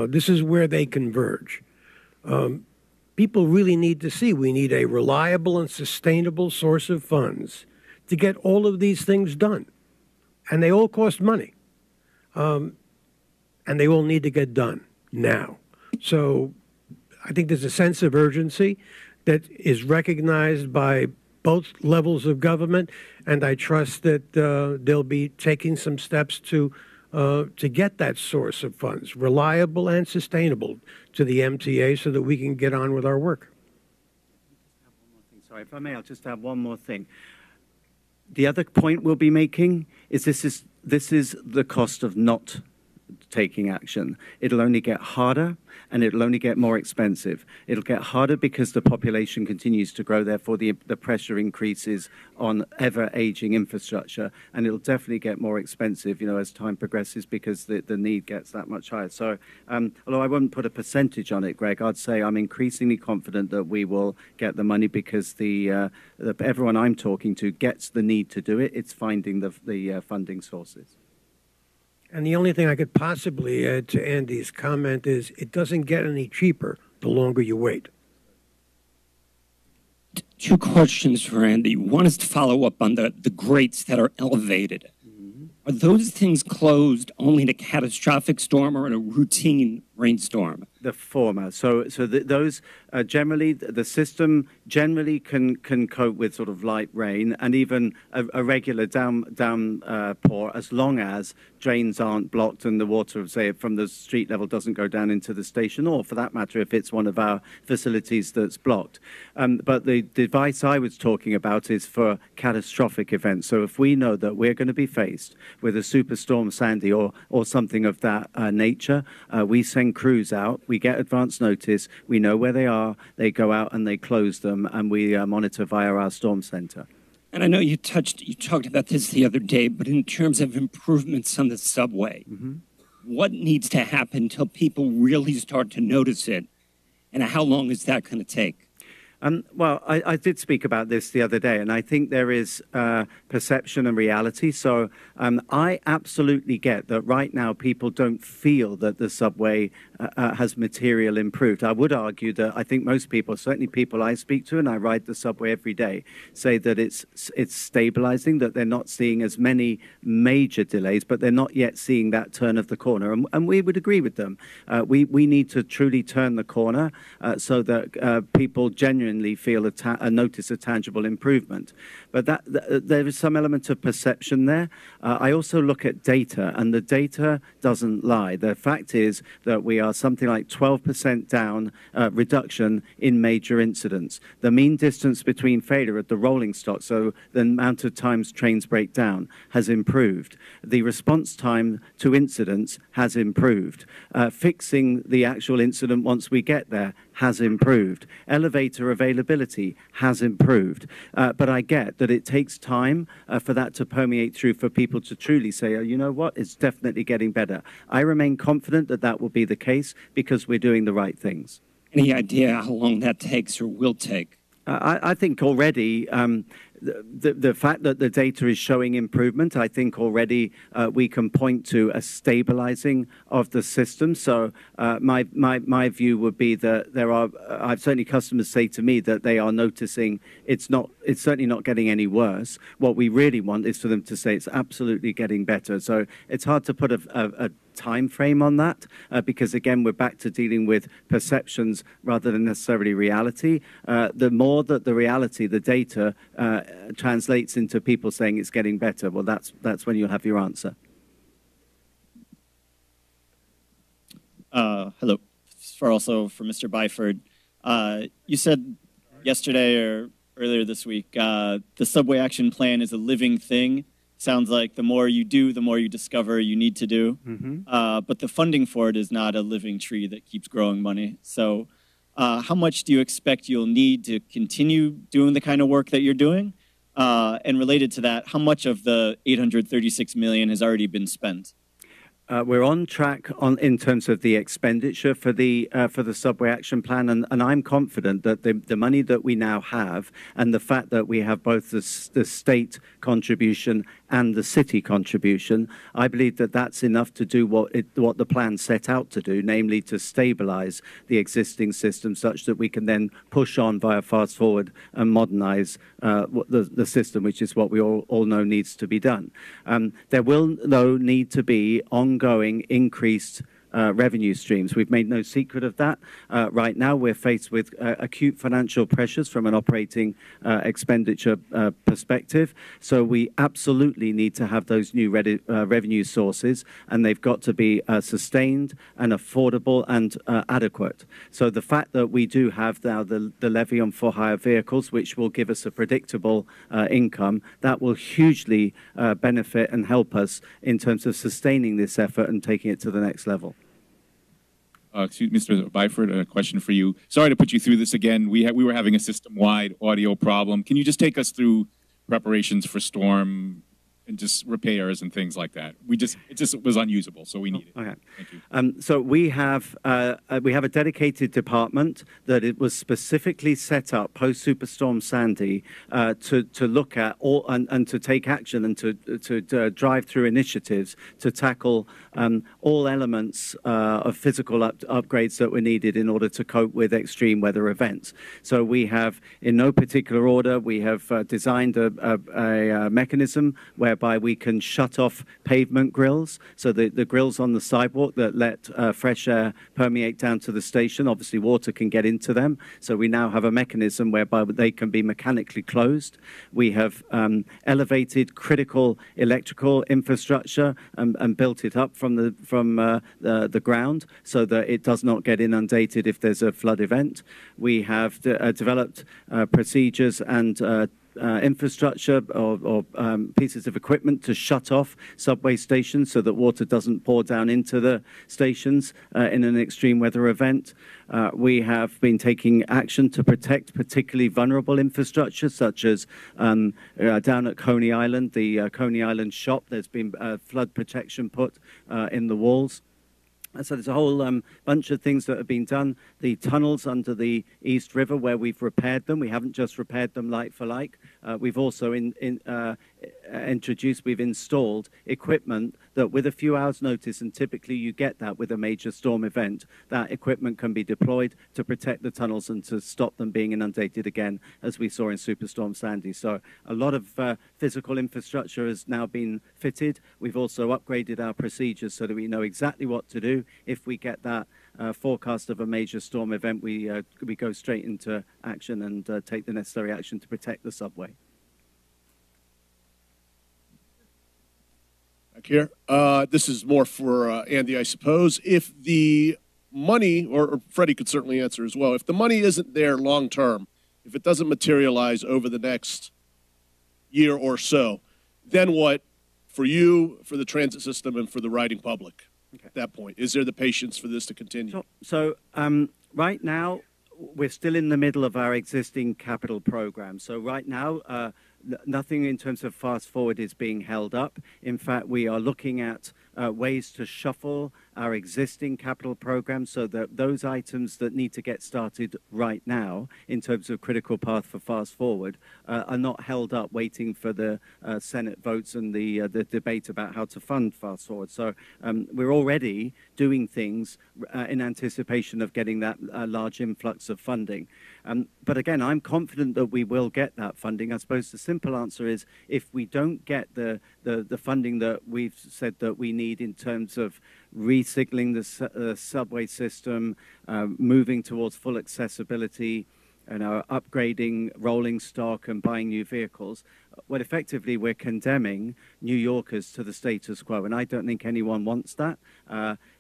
This is where they converge. People really need to see we need a reliable and sustainable source of funds to get all of these things done. And they all cost money. And they all need to get done now. So I think there's a sense of urgency that is recognized by both levels of government, and I trust that they'll be taking some steps to get that source of funds, reliable and sustainable, to the MTA so that we can get on with our work. Sorry, if I may, I'll just add one more thing. The other point we'll be making is this is the cost of not taking action. It'll only get harder, and it'll only get more expensive. It'll get harder because the population continues to grow, therefore the pressure increases on ever-aging infrastructure, and it'll definitely get more expensive, as time progresses, because the need gets that much higher. So, although I wouldn't put a percentage on it, Greg, I'd say I'm increasingly confident that we will get the money, because everyone I'm talking to gets the need to do it. It's finding the funding sources. And the only thing I could possibly add to Andy's comment is it doesn't get any cheaper the longer you wait. Two questions for Andy. One is to follow up on the grates that are elevated. Are those things closed only in a catastrophic storm or in a routine rainstorm? The former. So those generally, the system generally can cope with sort of light rain and even a regular downpour, as long as drains aren't blocked and the water, say, from the street level doesn't go down into the station, or for that matter, if it's one of our facilities that's blocked. But the device I was talking about is for catastrophic events. So if we know that we're going to be faced with a superstorm Sandy or something of that nature, we send crews out, we get advance notice, we know where they are, they go out and they close them, and we monitor via our storm center. And I know you talked about this the other day, but in terms of improvements on the subway, what needs to happen till people really start to notice it? And how long is that going to take? Well, I did speak about this the other day, and I think there is perception and reality. So I absolutely get that right now people don't feel that the subway has material improved. I would argue that I think most people, certainly people I speak to, and I ride the subway every day, say that it's stabilizing, that they're not seeing as many major delays, but they're not yet seeing that turn of the corner. And we would agree with them. We need to truly turn the corner so that people genuinely feel notice a tangible improvement. But there is some element of perception there. I also look at data, and the data doesn't lie. The fact is that we are something like 12% down reduction in major incidents. The mean distance between failure at the rolling stock, so the amount of times trains break down, has improved. The response time to incidents has improved. Fixing the actual incident once we get there has improved. Elevator availability has improved. But I get that it takes time for that to permeate through, for people to truly say, oh, you know what, it's definitely getting better. I remain confident that that will be the case because we're doing the right things. Any idea how long that takes or will take? I think already the fact that the data is showing improvement, I think already we can point to a stabilizing of the system. So my view would be that there are, I've certainly customers say to me that they are noticing it's certainly not getting any worse. What we really want is for them to say it's absolutely getting better. So it's hard to put a time frame on that because again we're back to dealing with perceptions rather than necessarily reality. The more that the reality, the data translates into people saying it's getting better, well that's when you'll have your answer. Hello, also for Mr. Byford. You said yesterday or earlier this week the subway action plan is a living thing. Sounds like the more you do, the more you discover you need to do. But the funding for it is not a living tree that keeps growing money. So how much do you expect you'll need to continue doing the kind of work that you're doing? And related to that, how much of the $836 million has already been spent? We're on track in terms of the expenditure for the subway action plan, and I'm confident that the money that we now have and the fact that we have both the state contribution and the city contribution, I believe that that's enough to do what the plan set out to do, namely to stabilize the existing system such that we can then push on via fast forward and modernize the system, which is what we all know needs to be done. There will, though, need to be ongoing increased revenue streams. We've made no secret of that. Right now, we're faced with acute financial pressures from an operating expenditure perspective. So we absolutely need to have those new revenue sources, and they've got to be sustained and affordable and adequate. So the fact that we do have now the levy on for-hire vehicles, which will give us a predictable income, that will hugely benefit and help us in terms of sustaining this effort and taking it to the next level. Excuse me, Mr. Byford, a question for you. Sorry to put you through this again. We were having a system-wide audio problem. Can you just take us through preparations for storm and just repairs and things like that? It just was unusable, so we need it. Okay. Thank you. So we have a dedicated department that it was specifically set up post Superstorm Sandy to look at all and to take action and to drive through initiatives to tackle all elements of physical upgrades that were needed in order to cope with extreme weather events. So we have, in no particular order, we have designed a mechanism whereby we can shut off pavement grills, so the grills on the sidewalk that let fresh air permeate down to the station. Obviously, water can get into them, so we now have a mechanism whereby they can be mechanically closed. We have elevated critical electrical infrastructure and built it up from the ground so that it does not get inundated if there's a flood event. We have developed procedures and infrastructure or pieces of equipment to shut off subway stations so that water doesn't pour down into the stations in an extreme weather event. We have been taking action to protect particularly vulnerable infrastructure, such as down at Coney Island, the Coney Island shop. There's been flood protection put in the walls. So there's a whole bunch of things that have been done. The tunnels under the East River, where we've repaired them, we haven't just repaired them like for like. We've also we've installed equipment that with a few hours notice, and typically you get that with a major storm event, that equipment can be deployed to protect the tunnels and to stop them being inundated again, as we saw in Superstorm Sandy. So a lot of physical infrastructure has now been fitted. We've also upgraded our procedures so that we know exactly what to do. If we get that forecast of a major storm event, we go straight into action and take the necessary action to protect the subway. Back here. This is more for Andy, I suppose. If the money, or Freddie could certainly answer as well, if the money isn't there long term, if it doesn't materialize over the next year or so, then what for you, for the transit system, and for the riding public? At that point, is there the patience for this to continue? So right now, we're still in the middle of our existing capital program. So right now, nothing in terms of fast forward is being held up. In fact, we are looking at ways to shuffle our existing capital program so that those items that need to get started right now in terms of critical path for fast forward are not held up waiting for the Senate votes and the debate about how to fund fast forward. So we're already doing things in anticipation of getting that large influx of funding. But again, I'm confident that we will get that funding. I suppose the simple answer is if we don't get the funding that we've said that we need in terms of resignaling the subway system, moving towards full accessibility, and upgrading rolling stock and buying new vehicles, well, effectively, we're condemning New Yorkers to the status quo, and I don't think anyone wants that.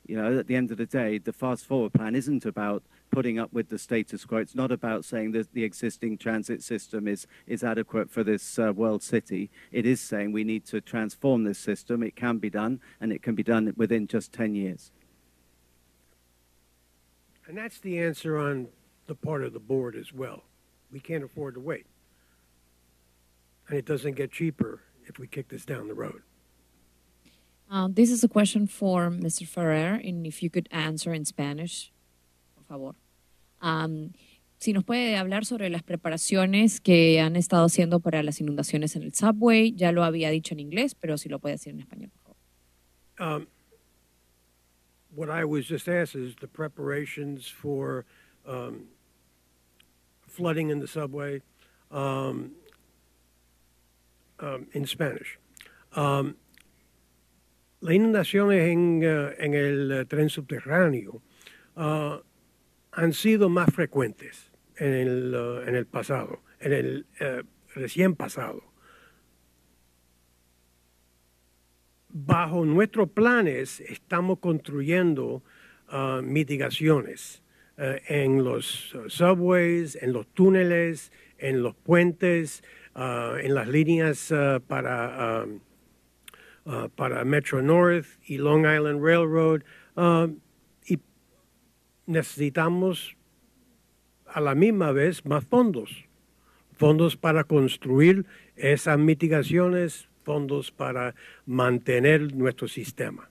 You know, at the end of the day, the fast forward plan isn't about putting up with the status quo. It's not about saying that the existing transit system is adequate for this world city. It is saying we need to transform this system. It can be done, and it can be done within just 10 years. And that's the answer on the part of the board as well. We can't afford to wait. And it doesn't get cheaper if we kick this down the road. This is a question for Mr. Ferrer, and if you could answer in Spanish, por favor. Si nos puede hablar sobre las preparaciones que han estado haciendo para las inundaciones en el subway. Ya lo había dicho en inglés, pero si lo puede decir en español, por favor. What I was just asked is the preparations for flooding in the subway in Spanish. Las inundaciones en el tren subterráneo han sido más frecuentes en el pasado, en el recién pasado. Bajo nuestros planes estamos construyendo mitigaciones en los subways, en los túneles, en los puentes, en las líneas para Metro North y Long Island Railroad. Y necesitamos a la misma vez más fondos. Fondos para construir esas mitigaciones, fondos para mantener nuestro sistema.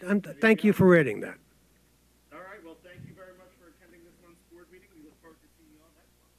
And thank you for reading that. All right. Well, thank you very much for attending this month's board meeting. We look forward to seeing you all next month.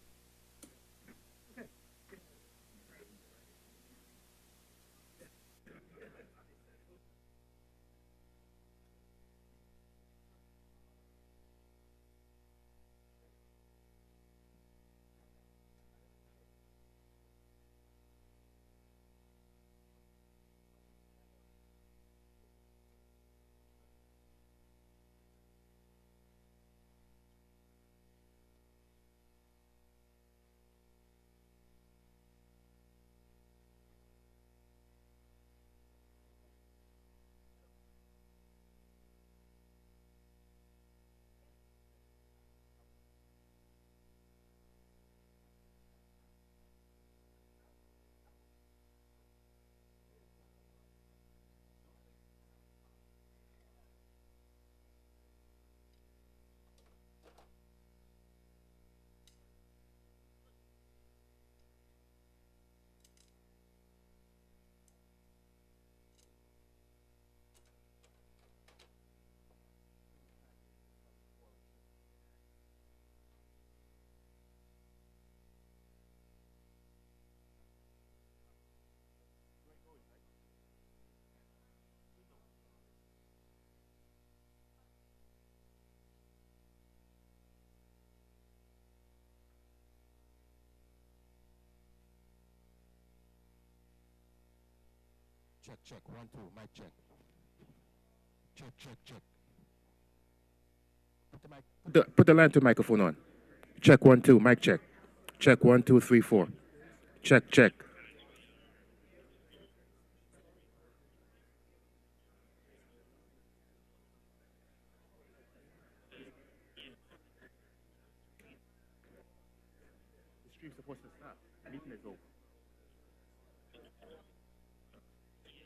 Check, check, 1, 2, mic check. Check, check, check. Put the line to microphone on. Check, 1, 2, mic check. Check, 1, 2, 3, 4. Check, check. The stream's supposed to stop. Meeting is over.